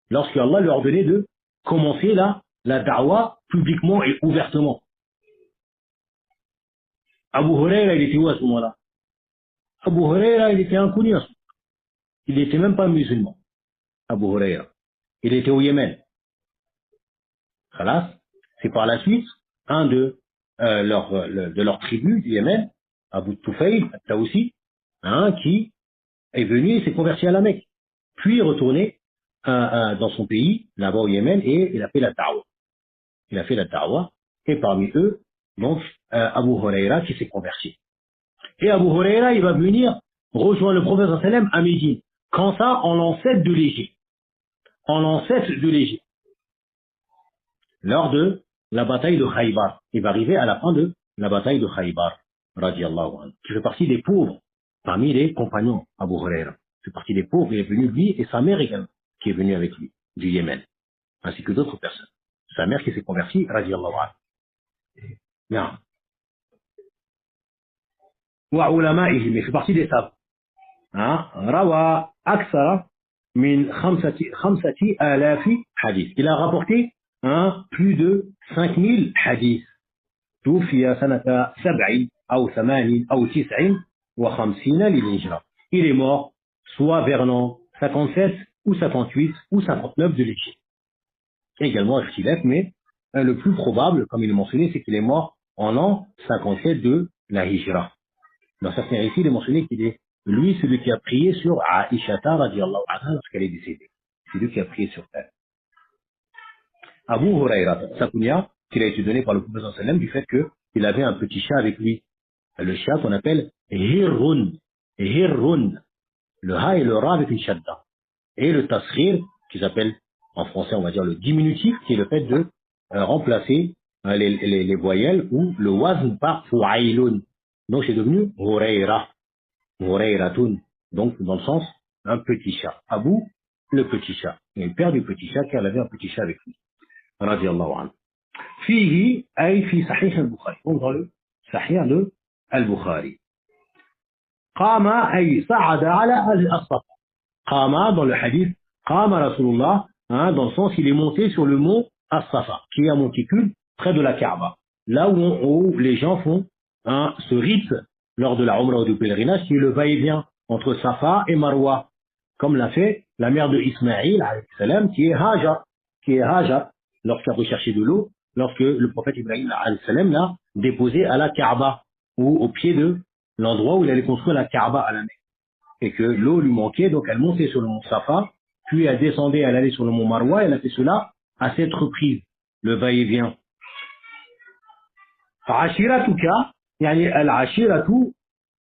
Lorsque Allah lui a ordonné de commencer la da'wa publiquement et ouvertement. Abu Huraira, il était où à ce moment-là? Abu Huraira, il était inconnu à ce moment-là. Il n'était même pas musulman. Abu Huraira. Il était au Yémen. Khalas. C'est par la suite, de leur tribu du Yémen, Abu Tufayl, At-Tawsi, qui est venu et s'est converti à la Mecque. Puis retourné dans son pays, là-bas au Yémen, et il a fait la da'wa. Et parmi eux, donc, Abu Huraira qui s'est converti. Et Abu Huraira, il va venir rejoindre le prophète sallallahu alayhi wa sallam à Médine. Quand ça, en l'an 7 de l'Hégire. Lors de la bataille de Khaybar. Il va arriver à la fin de la bataille de Khaybar, radiyallahu anhu, qui fait partie des pauvres parmi les compagnons, Abu Huraira. Il fait partie des pauvres, il est venu lui et sa mère également, qui est venue avec lui, du Yémen, ainsi que d'autres personnes. Sa mère qui s'est convertie, radiyallahu anhu. Bien. Wa ulama'ihim, il fait partie des savants. Rawa aksara min khamsati alafi hadith. Il a rapporté plus de 5000 hadiths. توفي سنة 7 أو 8 أو 59 للهجرة. Il est mort soit vers l'an 57 ou 58 ou 59 de l'Hégire. Également ikhtilaf, mais le plus probable, comme il est mentionné, c'est qu'il est mort en l'an 57 de la Hijra. Dans certains récits, il est mentionné qu'il est, lui, celui qui a prié sur Aïshata, radiallahu anha, lorsqu'elle est décédée. C'est lui qui a prié sur elle. Abu Huraira, sa kunya, qu'il a été donné par le prophète sallallahu alayhi wa sallam, du fait qu'il avait un petit chat avec lui. Le chat qu'on appelle Hirrun. Hirrun. Le ha et le ra avec une shadda. Et le tasghir, qui s'appelle, en français, on va dire le diminutif, qui est le fait de remplacer les voyelles ou le wazn par fu'ailun. Donc c'est devenu Huraira. Hurairatun. Donc dans le sens, un petit chat. Abu, le petit chat. Et le père du petit chat, car il avait un petit chat avec lui. Radiallahu anhu. فيه أي في صحيح البخاري. Donc dans le Sahih de Al-Bukhari. قام أي صعد على الصفا. قام dans le hadith. قام Rasulullah, dans le sens il est monté sur le mont As-Safa, qui est un monticule près de la Kaaba. Là où les gens font ce rite lors de la Umrah ou du pèlerinage, qui est le va-et-vient entre Safa et Marwa, comme l'a fait la mère de Ismaïl, qui est Hajar, lorsqu'elle a recherché de l'eau, lorsque le prophète Ibrahim l'a déposé à la Kaaba, ou au pied de l'endroit où il allait construire la Kaaba à la Mecque. Et que l'eau lui manquait, donc elle montait sur le mont Safa, puis elle descendait, elle allait sur le mont Marwa, elle a fait cela à 7 reprises, le va-et-vient. فعشيرتك يعني العشيرة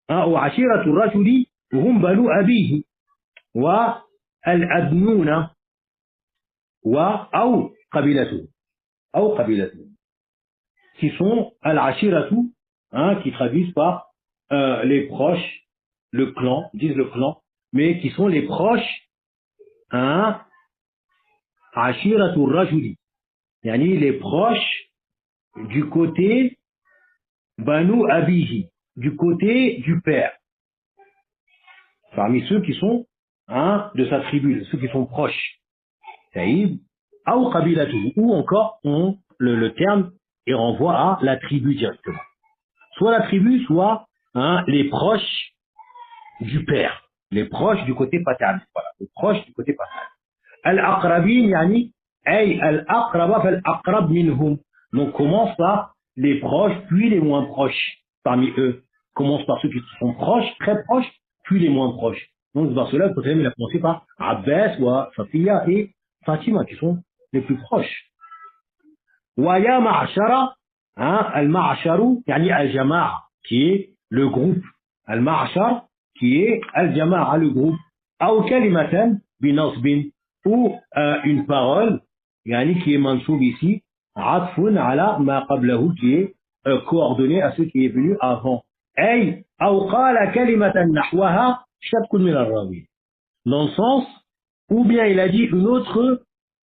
أو عشيرة الرجل هم بنو أبيه والأبنون أو قبيلته qui sont al-ashiratu, qui traduisent par les proches, le clan, disent le clan, mais qui sont les proches, ashiratu rajuli, yani les proches du côté banu abihi, du côté du père, parmi ceux qui sont de sa tribu, ceux qui sont proches. Taïb, ou qabilatu, ou encore le terme et renvoie à la tribu directement. Soit la tribu, soit les proches du père, les proches du côté paternel. Voilà, les proches du côté paternel. Al-aqrabin, yani, ay al-aqraba fal-aqrab minhum. Donc commence par les proches, puis les moins proches parmi eux. Commence par ceux qui sont proches, très proches, puis les moins proches. Donc dans cela, le prophète il a commencé par Abbas, wa Safiya et Fatima, qui sont les plus proches. Waya ma'ashara, al-ma'asharu, yani al-jama'a, qui est le groupe. Al-ma'ashar, qui est al-jama'a, le groupe. Aw kalimatan binasbin, ou une parole, yani qui est mansoub ici, atfun ala ma qablahu, qui est coordonné à ce qui est venu avant. Ay, aw qala kalimatan nahwaha, shakkun min al-rawi. Dans le sens, ou bien il a dit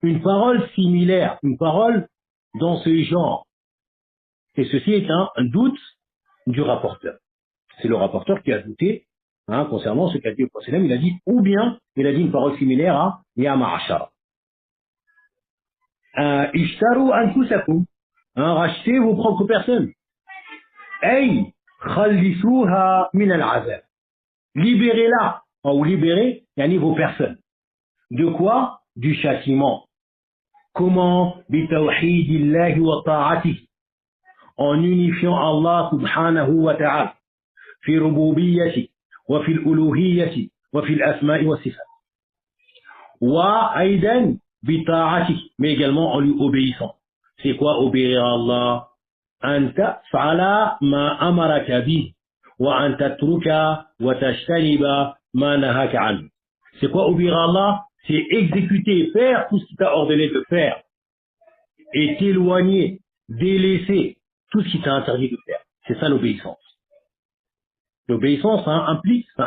une parole similaire, une parole dans ce genre. Et ceci est un doute du rapporteur. C'est le rapporteur qui a douté concernant ce qu'a dit le prophète. Il a dit, ou bien il a dit une parole similaire à Ya ma'ashara. Ishtaru anfusakum. Rachetez vos propres personnes. Ay, khallisuha min al-azab. Libérez-la, ou libérez, yani vos personnes. De quoi? Du châtiment. Comment? Bitawhidillahi wa ta'atihi. En unifiant Allah subhanahu wa ta'ala. Fi rububiyyati, wa fi l'uluhiyyati, wa fi l'asma'i wa sifat. Wa aidan bita'atihi. Mais également en lui obéissant. C'est quoi obéir à Allah? Anta fa'ala ma amaraka bih. Wa anta truka wa tashtaniba ma nahaka anhu. C'est quoi obéir à Allah? C'est exécuter, faire tout ce qu'il t'a ordonné de faire. Et t'éloigner, délaisser tout ce qu'il t'a interdit de faire. C'est ça l'obéissance. L'obéissance, ça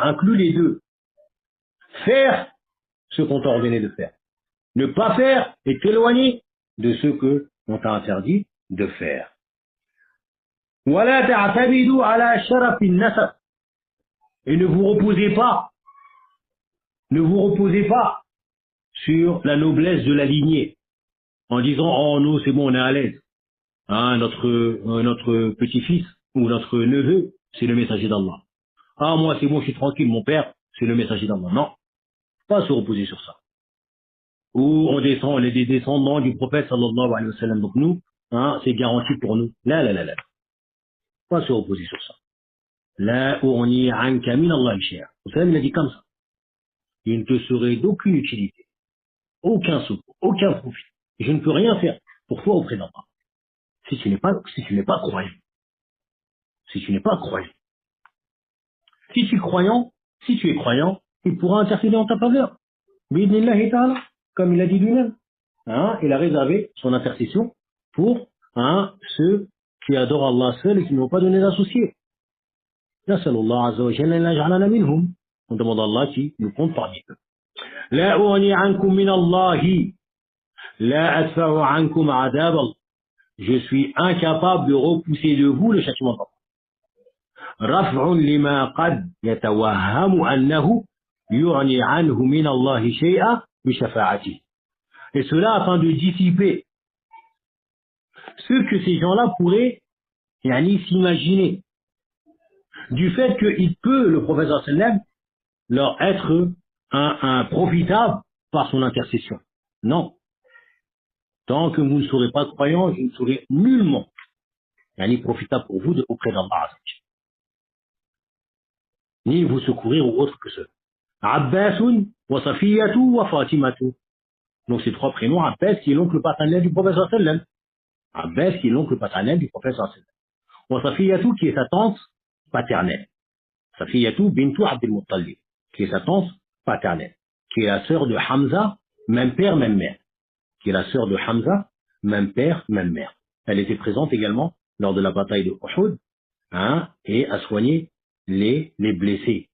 inclut les deux. Faire ce qu'on t'a ordonné de faire. Ne pas faire et t'éloigner de ce que on t'a interdit de faire. وَلَا تَعْتَمِدُوا عَلَى شَرَفِ النَّسَبِ. Et ne vous reposez pas sur la noblesse de la lignée, en disant, oh nous c'est bon, on est à l'aise. Notre petit-fils ou notre neveu, c'est le messager d'Allah. Ah moi c'est bon, je suis tranquille, mon père, c'est le messager d'Allah. Non, pas se reposer sur ça. Ou on est des descendants du prophète sallallahu alayhi wa sallam. Donc nous, c'est garanti pour nous. Là. Pas se reposer sur ça. La ughni anka min Allah shay'a. Vous savez, il a dit comme ça. Il ne te serait d'aucune utilité, aucun secours, aucun profit. Je ne peux rien faire pour toi auprès d'Allah. Si tu n'es pas croyant. Si tu n'es pas croyant. Si tu es croyant, il pourra intercéder en ta faveur. Bidnillahi ta'ala, comme il a dit lui-même. Hein, il a réservé son intercession pour ceux qui adorent Allah seul et qui ne vont pas donner d'associés. Nasallallahu azza wa jalla la ja'alana minhum. On demande à Allah qui nous compte parmi eux. La ughni ankum min Allahi, la adfa'u ankum adab Allah. Je suis incapable de repousser de vous le châtiment d'Allah. رفع لما قد يتوهم أنه يغني عنه من الله شيئا بشفاعته. Et cela afin de dissiper ce que ces gens-là pourraient s'imaginer du fait qu'il peut, le professeur sallam, leur être un profitable par son intercession. Non. Tant que vous ne serez pas croyants, je ne serai nullement profitable pour vous auprès d'Allah, ni vous secourir ou autre que cela. Abbasun wa Safiyatu wa Fatimatu. Donc ces trois prénoms, Abbas qui est l'oncle paternel du prophète sallam. Abbas qui est l'oncle paternel du prophète sallam. Wa Safiyatu qui est sa tante paternelle. Safiyatu bintu Abdul Muttalib qui est sa tante paternelle. Qui est la sœur de Hamza, même père, même mère. Qui est la sœur de Hamza, même père, même mère. Elle était présente également lors de la bataille de Uhud, et a soigné les blessés.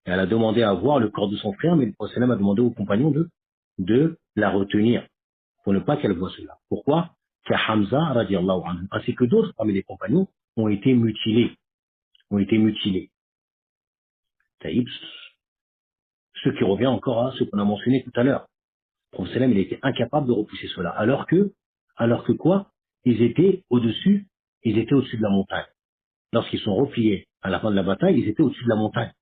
Et elle a demandé à voir le corps de son frère, mais le prophète a demandé aux compagnons de la retenir, pour ne pas qu'elle voie cela. Pourquoi? Car Hamza, radiallahu anhu, ainsi que d'autres parmi les compagnons, ont été mutilés. Taïb, ce qui revient encore à ce qu'on a mentionné tout à l'heure. Le prophète il était incapable de repousser cela. Alors que quoi? Ils étaient au-dessus de la montagne. Lorsqu'ils sont repliés à la fin de la bataille, ils étaient au-dessus de la montagne.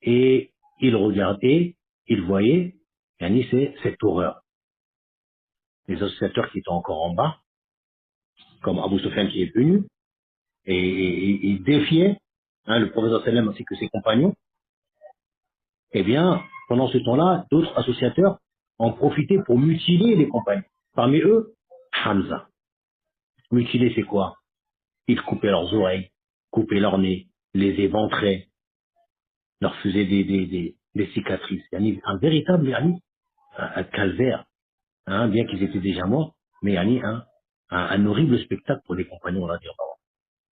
Et ils regardaient, ils voyaient, c'est cette horreur. Les associateurs qui étaient encore en bas, comme Abu Sufyan qui est venu, et ils défiaient le prophète sallam ainsi que ses compagnons. Eh bien, pendant ce temps-là, d'autres associateurs en profitaient pour mutiler les compagnons. Parmi eux, Hamza. Mutiler, c'est quoi? Ils coupaient leurs oreilles, coupaient leur nez, les éventraient, leur faisaient des cicatrices. Un véritable un calvaire, bien qu'ils étaient déjà morts, mais un horrible spectacle pour les compagnons, on va dire,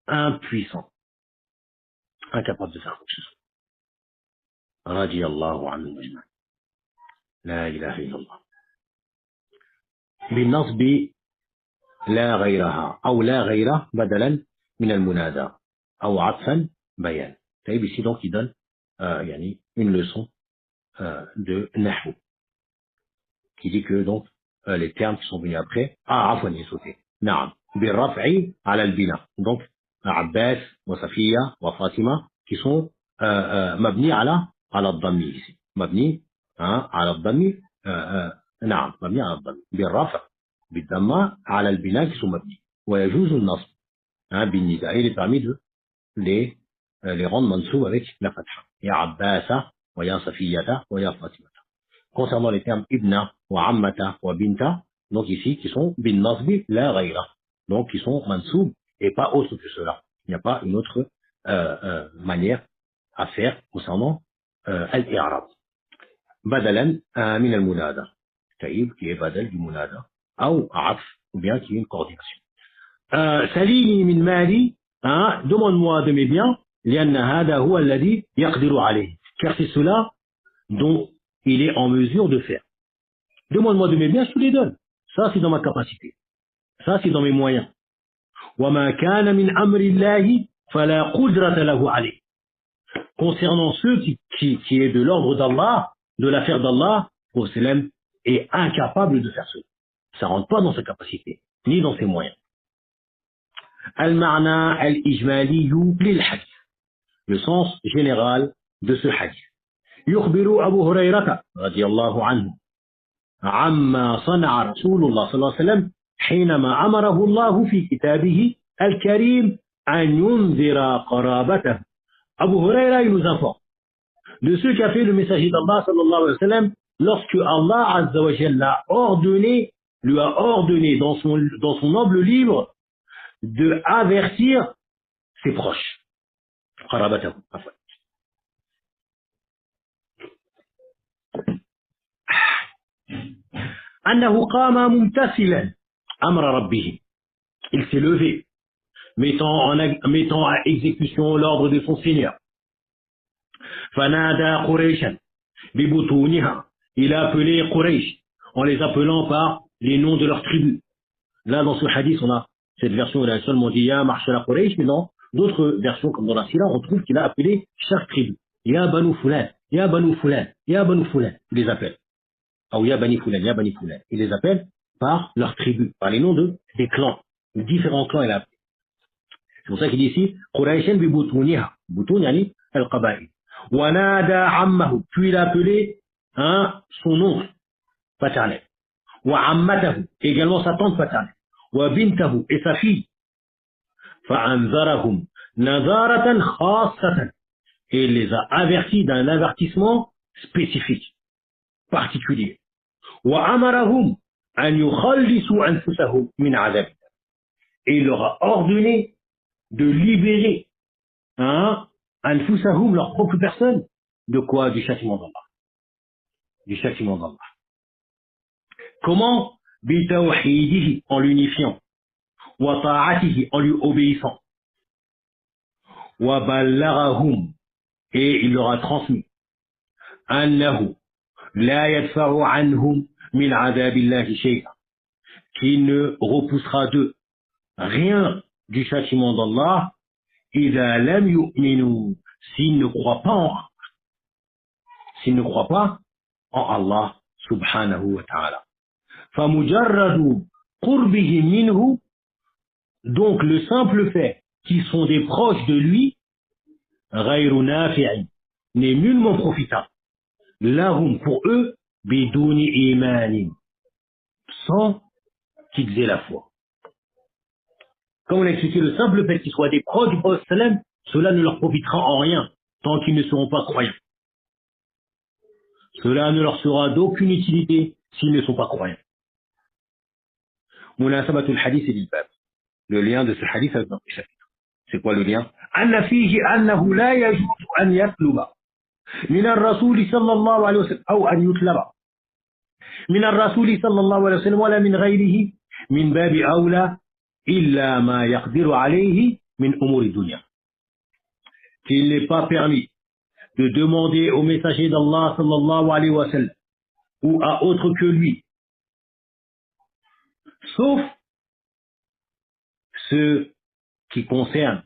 impuissants, incapables de faire quoi que ce soit. Radiallahu anhu ajma'in. La ilaha illallah. بالنصب لا غيرها أو لا غيره بدلا من المنادى أو عطفا بيان. طيب ici donc il donne une leçon de nahwu qui dit que donc les termes qui sont venus après عفوا il est sauté نعم بالرفع على البناء donc Abbas وصفية وفاطمة qui sont مبني على الضم ici مبني على الضم نعم مبني على الضم بالرفع بالضمة على البناء qui sont مبني ويجوز النصب بالنداء il est permis de les rendre mansoub avec la fatha ya Abbasa wa ya Safiyata wa ya Fatima. Concernant les termes ibna wa ammata wa binta, donc ici qui sont bin nasbi la ghayra, donc qui sont mansoub et pas autre que cela. Il n'y a pas une autre manière à faire concernant al-i'rab. Badalan min al-munada, taïb qui est badal du munada, ou af, ou bien qui est une coordination. Salini min mali, demande-moi de mes biens, لأن هذا هو الذي يقدر عليه, car c'est cela dont il est en mesure de faire. Demande-moi de mes biens, je te les donne. Ça, c'est dans ma capacité. Ça, c'est dans mes moyens. وما كان من أمر الله فلا قدرة له عليه. Concernant ceux qui est de l'ordre d'Allah, de l'affaire d'Allah, le prophète est incapable de faire cela. Ça rentre pas dans sa capacité, ni dans ses moyens. المعنى الإجمالي للحديث. Le sens général de ce hadith. يخبر أبو هريرة رضي الله عنه عما صنع رسول الله صلى الله عليه وسلم حينما أمره الله في كتابه الكريم أن ينذر قرابته. Abu Huraira, il nous informe de ce qu'a fait le messager d'Allah sallallahu alayhi wa sallam lorsque Allah azza wa jalla lui a ordonné dans son noble livre de avertir ses proches. قرابته. أنه قام ممتثلا أمر ربه. Il s'est levé, mettant à exécution l'ordre de son Seigneur. فنادى قريشا ببطونها. Il a appelé Quraysh en les appelant par les noms de leurs tribus. Là, dans ce hadith, on a cette version où il a seulement dit Ya Marshara Quraysh, mais dans d'autres versions, comme dans la Sira, on trouve qu'il a appelé chaque tribu. Ya Banu Fulan, Ya Banu Fulan, Ya Banu Fulan. Il les appelle. Ou Ya Bani Fulan, Ya Bani Fulan. Il les appelle par leurs tribus, par les noms des clans. Les différents clans, il a appelé. C'est pour ça qu'il dit ici Qurayshan bi butuniha. Butun, yani al-qabaïl. Wa nada ammahu. Puis il a appelé son oncle paternel. Wa ammatahu. Également sa tante paternelle. Wa bintahu. Et sa fille. Fa'anzarahum nazaratan khassatan. Et il les a avertis d'un avertissement spécifique, particulier. Wa amarahum an yukhallisu anfusahum min adab. Et il leur a ordonné de libérer anfusahum, leur propre personne. De quoi? Du châtiment d'Allah. Du châtiment d'Allah. Comment? Bitawhidihi, en l'unifiant. Wa ta'atihi, en lui obéissant. Wa ballarahum, et il leur a transmis. Annahu la yadfa'u anhum min adabillahi shay'a, qu'il ne repoussera d'eux rien du châtiment d'Allah, idha lam yu'minu, s'ils ne croient pas en Allah subhanahu wa ta'ala. Famujarradu qurbihim minhu, donc le simple fait qu'ils sont des proches de lui, ghayru nafi'in, n'est nullement profitable. Lahum, pour eux, biduni imanin, sans qu'ils aient la foi. Comme on a expliqué, le simple fait qu'ils soient des proches du prophète sallam, cela ne leur profitera en rien tant qu'ils ne seront pas croyants. Cela ne leur sera d'aucune utilité s'ils ne sont pas croyants. Munasabatul hadith et l'ibab. Le lien de ce hadith avec notre chapitre. C'est quoi le lien? Anna fihi annahu la yajuzu an yatluba min ar-rasul sallallahu alayhi wa sallam ou an yutlaba min ar-rasul sallallahu alayhi wa sallam wala min ghayrihi min babi awla illa ma yaqdiru alayhi min umuri dunya. Qu'il n'est pas permis de demander au messager d'Allah sallallahu alayhi wa sallam ou à autre que lui, sauf ce qui concerne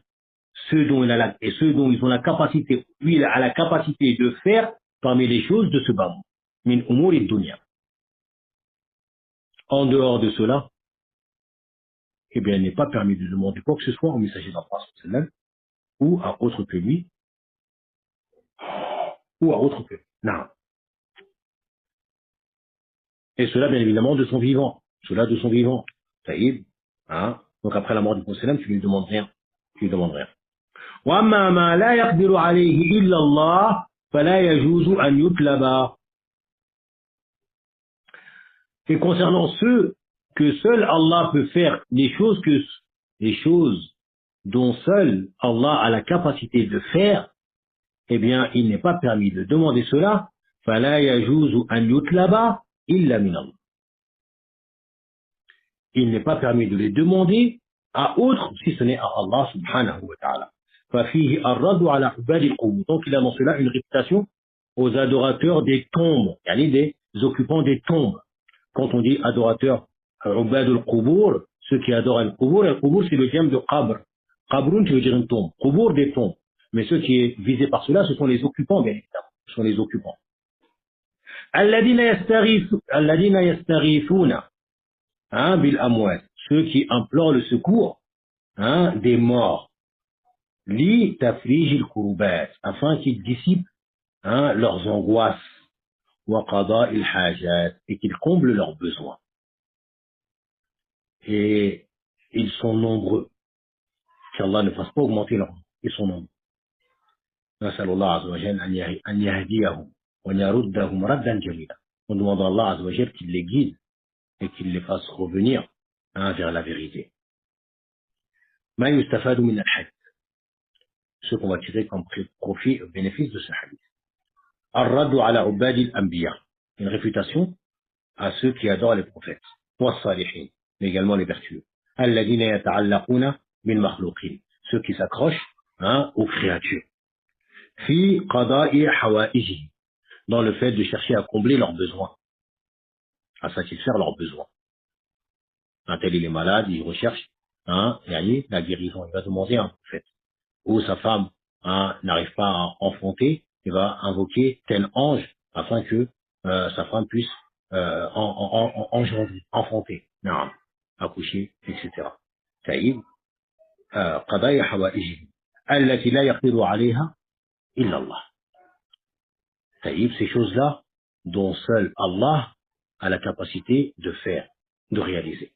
ceux dont ils ont la capacité, lui il a la capacité de faire parmi les choses de ce bas monde. Min umuri dunya. En dehors de cela, eh bien, il n'est pas permis de demander quoi que ce soit au messager d'Allah sallallahu alayhi wa sallam ou à autre que lui, Non. Et cela, bien évidemment, de son vivant. Taïb, donc après la mort du prophète, tu lui demandes rien. وَأَمَّا مَا لَا يَقْدِرُ عَلَيْهِ إِلَّا اللَّهُ فَلَا يَجُوزُ أَنْ يُطْلَبَ. Et concernant ceux que seul Allah peut faire, les choses dont seul Allah a la capacité de faire, eh bien, il n'est pas permis de demander cela. فَلَا يَجُوزُ أَنْ يُطْلَبَ إِلَّا مِنَ اللَّهِ. Il n'est pas permis de les demander à autre si ce n'est à Allah subhanahu wa ta'ala. فَفِيهِ الرَّدُّ عَلَى عُبَادِ الْقُبُورِ. Donc il a dans cela une réputation aux adorateurs des tombes, yani des occupants des tombes. Quand on dit adorateurs, عُبَادُ الْقُبُورِ, ceux qui adorent al-qubur c'est le terme de qabr. Qabrun, tu veux dire une tombe. Qubur, des tombes. Mais ceux qui est visé par cela, ce sont les occupants, bien évidemment. Ce sont les occupants. الَّذِينَ يَسْتَغِيثُونَ bil amwat, ceux qui implorent le secours des morts, li tafrij al kurubat, afin qu'ils dissipent leurs angoisses, wa qada al hajat, et qu'ils comblent leurs besoins. Et ils sont nombreux qu'Allah ne fasse pas augmenter leur nombre et son nombre. نسأل الله عز وجل أن يهديهم وأن يردهم ردا جميلا. On demande à Allah عز وجل qu'il les guide et qu'il les fasse revenir vers la vérité. ما يستفاد من الحديث, ce qu'on va tirer comme profit et bénéfice de ce hadith. الرد على عباد الأنبياء, une réfutation à ceux qui adorent les prophètes, والصالحين, mais également les vertueux. الذين يتعلقون بالمخلوقين, ceux qui s'accrochent aux créatures. في قضاء حوائجهم, dans le fait de chercher à combler leurs besoins, à satisfaire leurs besoins. Un tel il est malade, il recherche la guérison, il va demander à un prophète. Ou sa femme n'arrive pas à enfanter, il va invoquer tel ange afin que sa femme puisse enfanter, accoucher, etc. طيب قضايا حوائجهم التي لا يقدر عليها إلا الله. طيب, ces choses-là dont seul Allah a la capacité de faire, de réaliser.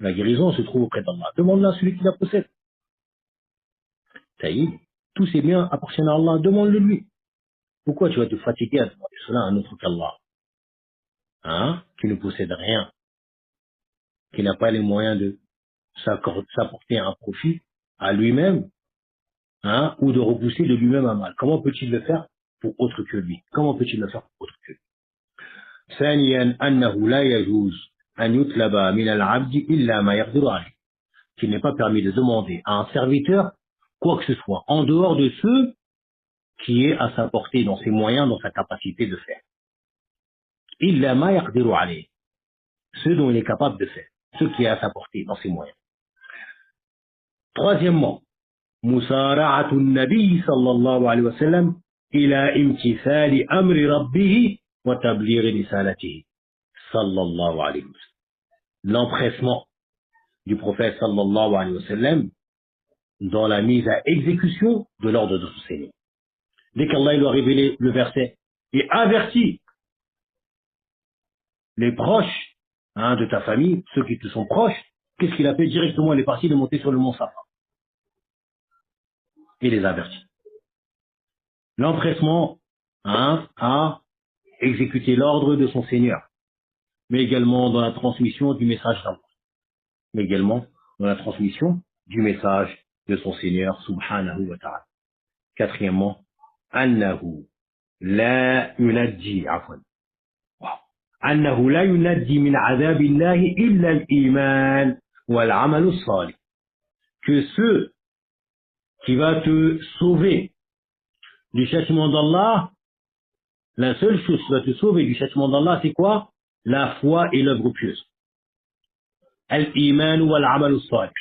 La guérison se trouve auprès d'Allah. Demande-la à celui qui la possède. طيب, tous ces biens appartiennent à Allah, demande-le lui. Pourquoi tu vas te fatiguer à demander cela à un autre qu'Allah, qui ne possède rien, qui n'a pas les moyens de s'apporter un profit à lui-même, ou de repousser de lui-même un mal. Comment peut-il le faire pour autre que lui? Comment peut-il le faire pour autre que lui? ثانيا أنه لا يجوز أن يطلب من العبد إلا ما يقدر عليه, qu'il n'est pas permis de demander à un serviteur quoi que ce soit en dehors de ce qui est à sa portée, dans ses moyens, dans sa capacité de faire. إلا ما يقدر عليه, ce dont il est capable de faire, ce qui est à sa portée, dans ses moyens. Troisièmement, مسارعة النبي صلى الله عليه وسلم إلى امتثال أمر ربه وتبليغ رسالته صلى الله عليه وسلم. L'empressement du prophète sallallahu alayhi wa sallam dans la mise à exécution de l'ordre de son Seigneur. Dès qu'Allah lui a révélé le verset et averti les proches de ta famille, ceux qui te sont proches, qu'est-ce qu'il a fait directement? Il est parti de monter sur le mont Safa et les avertit. L'empressement à exécuter l'ordre de son Seigneur, mais également dans la transmission du message d'Allah, mais également dans la transmission du message de son Seigneur subhanahu wa ta'ala. Quatrièmement, annahu la yunajji أنه لا ينجي من عذاب الله إلا الإيمان والعمل الصالح, que ce qui va te sauver du châtiment d'Allah, la seule chose qui va te sauver du châtiment d'Allah, c'est quoi? La foi et l'œuvre pieuse. Al-Iman wal-Amal as-Salih,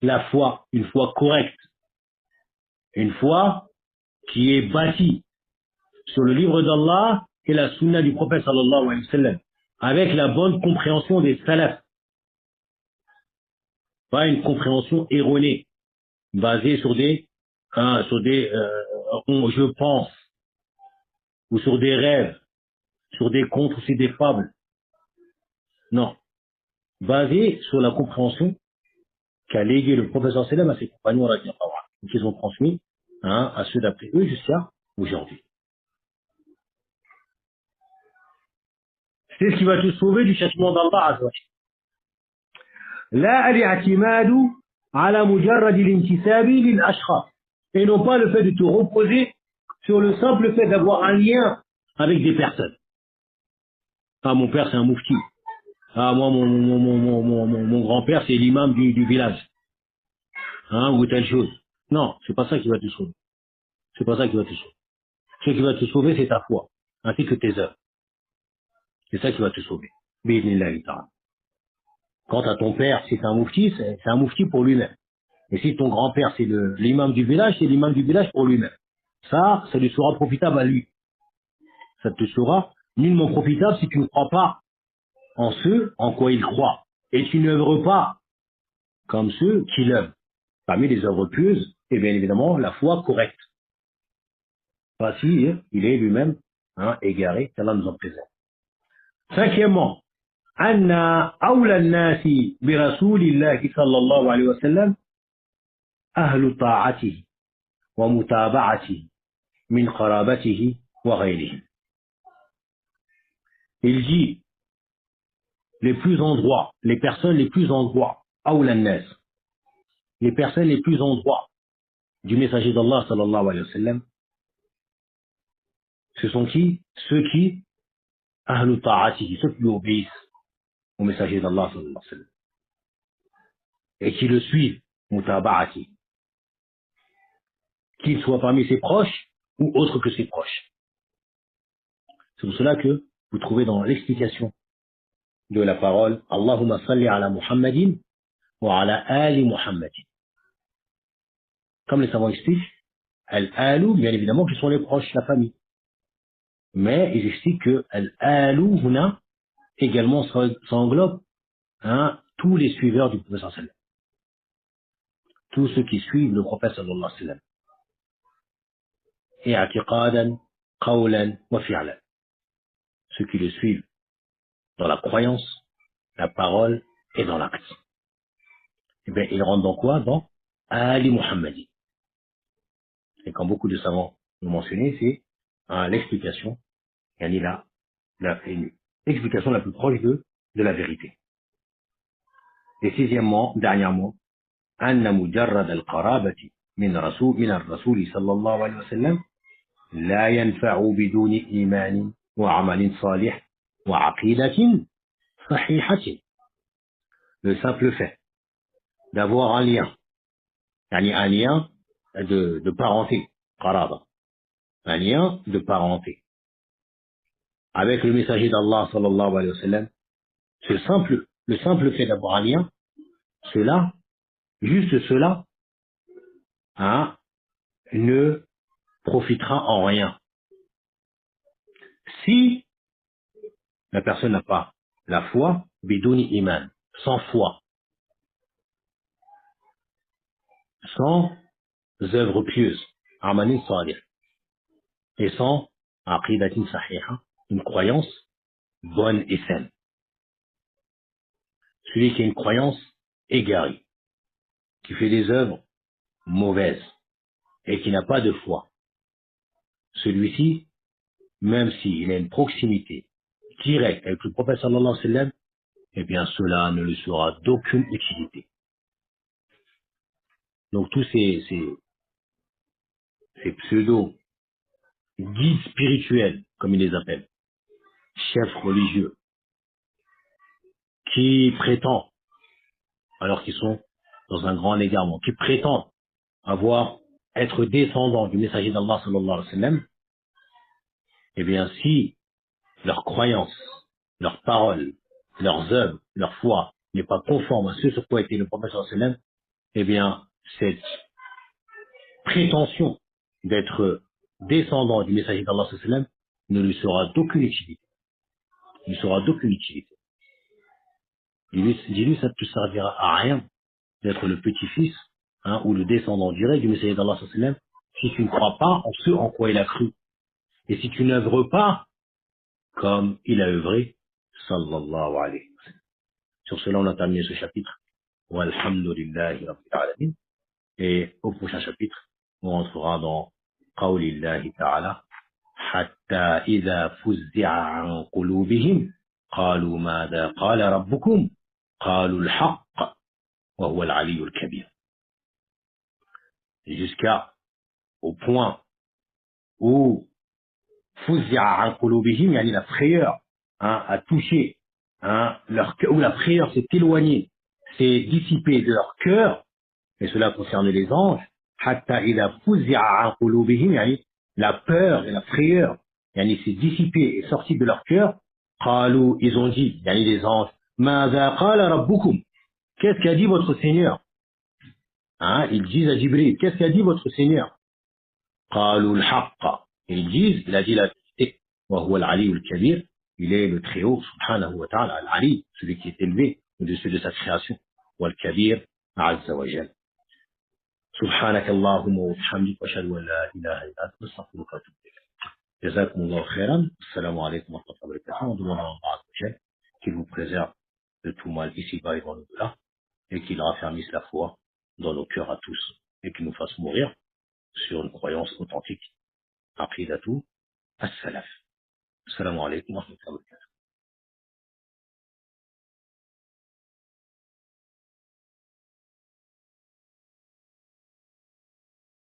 la foi, une foi correcte, une foi qui est bâtie sur le livre d'Allah et la sunna du prophète sallallahu alayhi wa sallam, avec la bonne compréhension des salafs, pas une compréhension erronée, basée sur des je pense, ou sur des rêves, sur des contes ou sur des fables. Non. Basée sur la compréhension qu'a légué le prophète sallallahu alayhi wa sallam à ses compagnons, qu'ils ont transmis à ceux d'après eux jusqu'à aujourd'hui. C'est ce qui va te sauver du châtiment d'Allah azza wa jalla. لا الاعتماد على مجرد الانتساب للأشخاص, et non pas le fait de te reposer sur le simple fait d'avoir un lien avec des personnes. Mon père c'est un moufti. Moi mon grand-père c'est l'imam du village. Ou telle chose. Non, c'est pas ça qui va te sauver. C'est pas ça qui va te sauver. Ce qui va te sauver c'est ta foi, ainsi que tes œuvres. C'est ça qui va te sauver. Bi'idhnillahi ta'ala. Quant à ton père, si c'est un moufti, c'est un moufti pour lui-même. Et si ton grand-père, c'est l'imam du village, c'est l'imam du village pour lui-même. Ça lui sera profitable à lui. Ça te sera nullement profitable si tu ne crois pas en ceux en quoi il croit. Et tu n'œuvres pas comme ceux qui l'œuvrent. Parmi les œuvres pieuses, et bien évidemment, la foi correcte. Pas si il est lui-même égaré, qu'Allah nous en préserve. Cinquièmement, أن أولى الناس برسول الله صلى الله عليه وسلم أهل طاعته ومتابعته من قرابته وغيرهم. Il dit les plus en droit, les personnes les plus en droit, أولى الناس, les personnes les plus en droit du messager d'Allah sallallahu alayhi wa sallam, ce sont qui? Ceux qui أهل طاعته, ceux qui obéissent au messager d'Allah sallallahu alayhi wa sallam et qui le suivent, mutaba'ati, qu'il soit parmi ses proches ou autre que ses proches. C'est pour cela que vous trouvez dans l'explication de la parole Allahumma salli ala Muhammadin wa ala ali Muhammadin. Comme les savants expliquent, al-alu, bien évidemment, qui sont les proches, la famille. Mais ils expliquent que al-alu, huna, également, ça englobe tous les suiveurs du prophète sallallahu alayhi wa sallam. Tous ceux qui suivent le prophète sallallahu alayhi wa sallam. Et atiqadan, qawlan wa fi'lan. Ceux qui le suivent dans la croyance, la parole et dans l'acte. Eh bien, ils rentrent dans quoi? Dans Ali Muhammadi. Et quand beaucoup de savants l'ont mentionné, c'est l'explication, l'explication la plus proche de la vérité. Et sixièmement, dernièrement, أن مجرد القرابة من الرسول صلى الله عليه وسلم لا ينفع بدون إيمان وعمل صالح وعقيدة صحيحة. Le simple fait d'avoir un lien, un lien de parenté, qaraba, un lien de parenté avec le messager d'Allah sallallahu alayhi wa sallam, le simple fait d'avoir un lien, cela, juste cela, ne profitera en rien. Si la personne n'a pas la foi, bidouni iman, sans foi, sans œuvres pieuses, amanin salih, et sans aqidatin sahiha, une croyance bonne et saine. Celui qui a une croyance égarée, qui fait des œuvres mauvaises et qui n'a pas de foi, celui-ci, même s'il a une proximité directe avec le prophète sallallahu alayhi wa sallam, eh bien cela ne lui sera d'aucune utilité. Donc tous ces pseudo guides spirituels, comme ils les appellent, chefs religieux, qui prétendent, alors qu'ils sont dans un grand égarement, qui prétendent être descendants du messager d'Allah sallallahu alayhi wa sallam, eh bien si leur croyance, leur parole, leurs œuvres, leur foi n'est pas conforme à ce sur quoi était le prophète sallallahu alayhi wa sallam, eh bien cette prétention d'être descendant du messager d'Allah sallallahu alayhi wa sallam ne lui sera d'aucune utilité. Il ne sera d'aucune utilité. Dis-lui, ça ne te servira à rien d'être le petit-fils ou le descendant direct du messager d'Allah sallallahu alayhi wa sallam si tu ne crois pas en ce en quoi il a cru. Et si tu n'œuvres pas comme il a œuvré, sallallahu alayhi wa sallam. Sur cela, on a terminé ce chapitre. Walhamdulillahi rabbil alamin. Et au prochain chapitre, on rentrera dans qawlillahi ta'ala. حتى إذا فزع عن قلوبهم قالوا ماذا قال ربكم قالوا الحق وهو العلي الكبير. Jusqu'à au point où فزع عن قلوبهم, la frayeur a touché leur cœur, où la frayeur s'est éloignée, s'est dissipée de leur cœur, et cela concerne les anges. حتى إذا فزع عن قلوبهم, la peur et la frayeur s'est dissipée et sortie de leur cœur. قالوا, ils ont dit, les anges, ماذا قال ربكم, qu'est-ce qu'a dit votre Seigneur? Ils disent à Jibril, qu'est-ce qu'a dit votre Seigneur? قالوا الحق, ils disent, il a dit la vérité. وهو العلي الكبير, il est le très haut, subhanahu wa ta'ala, al-Ali, celui qui est élevé au-dessus de sa création. والكبير عز وجل. سبحانك اللهم وبحمدك واشهد ان لا اله الا انت استغفرك واتوب اليك. جزاكم الله خيرا. السلام عليكم ورحمه الله وبركاته. On demande à Allah qu'il vous préserve de tout mal ici-bas et dans l'au-delà et qu'il raffermisse la foi dans nos cœurs à tous. et qui nous fasse mourir sur une croyance authentique. Aqidatu as-salaf. Assalamu alaikum wa rahmatullahi wa barakatuh.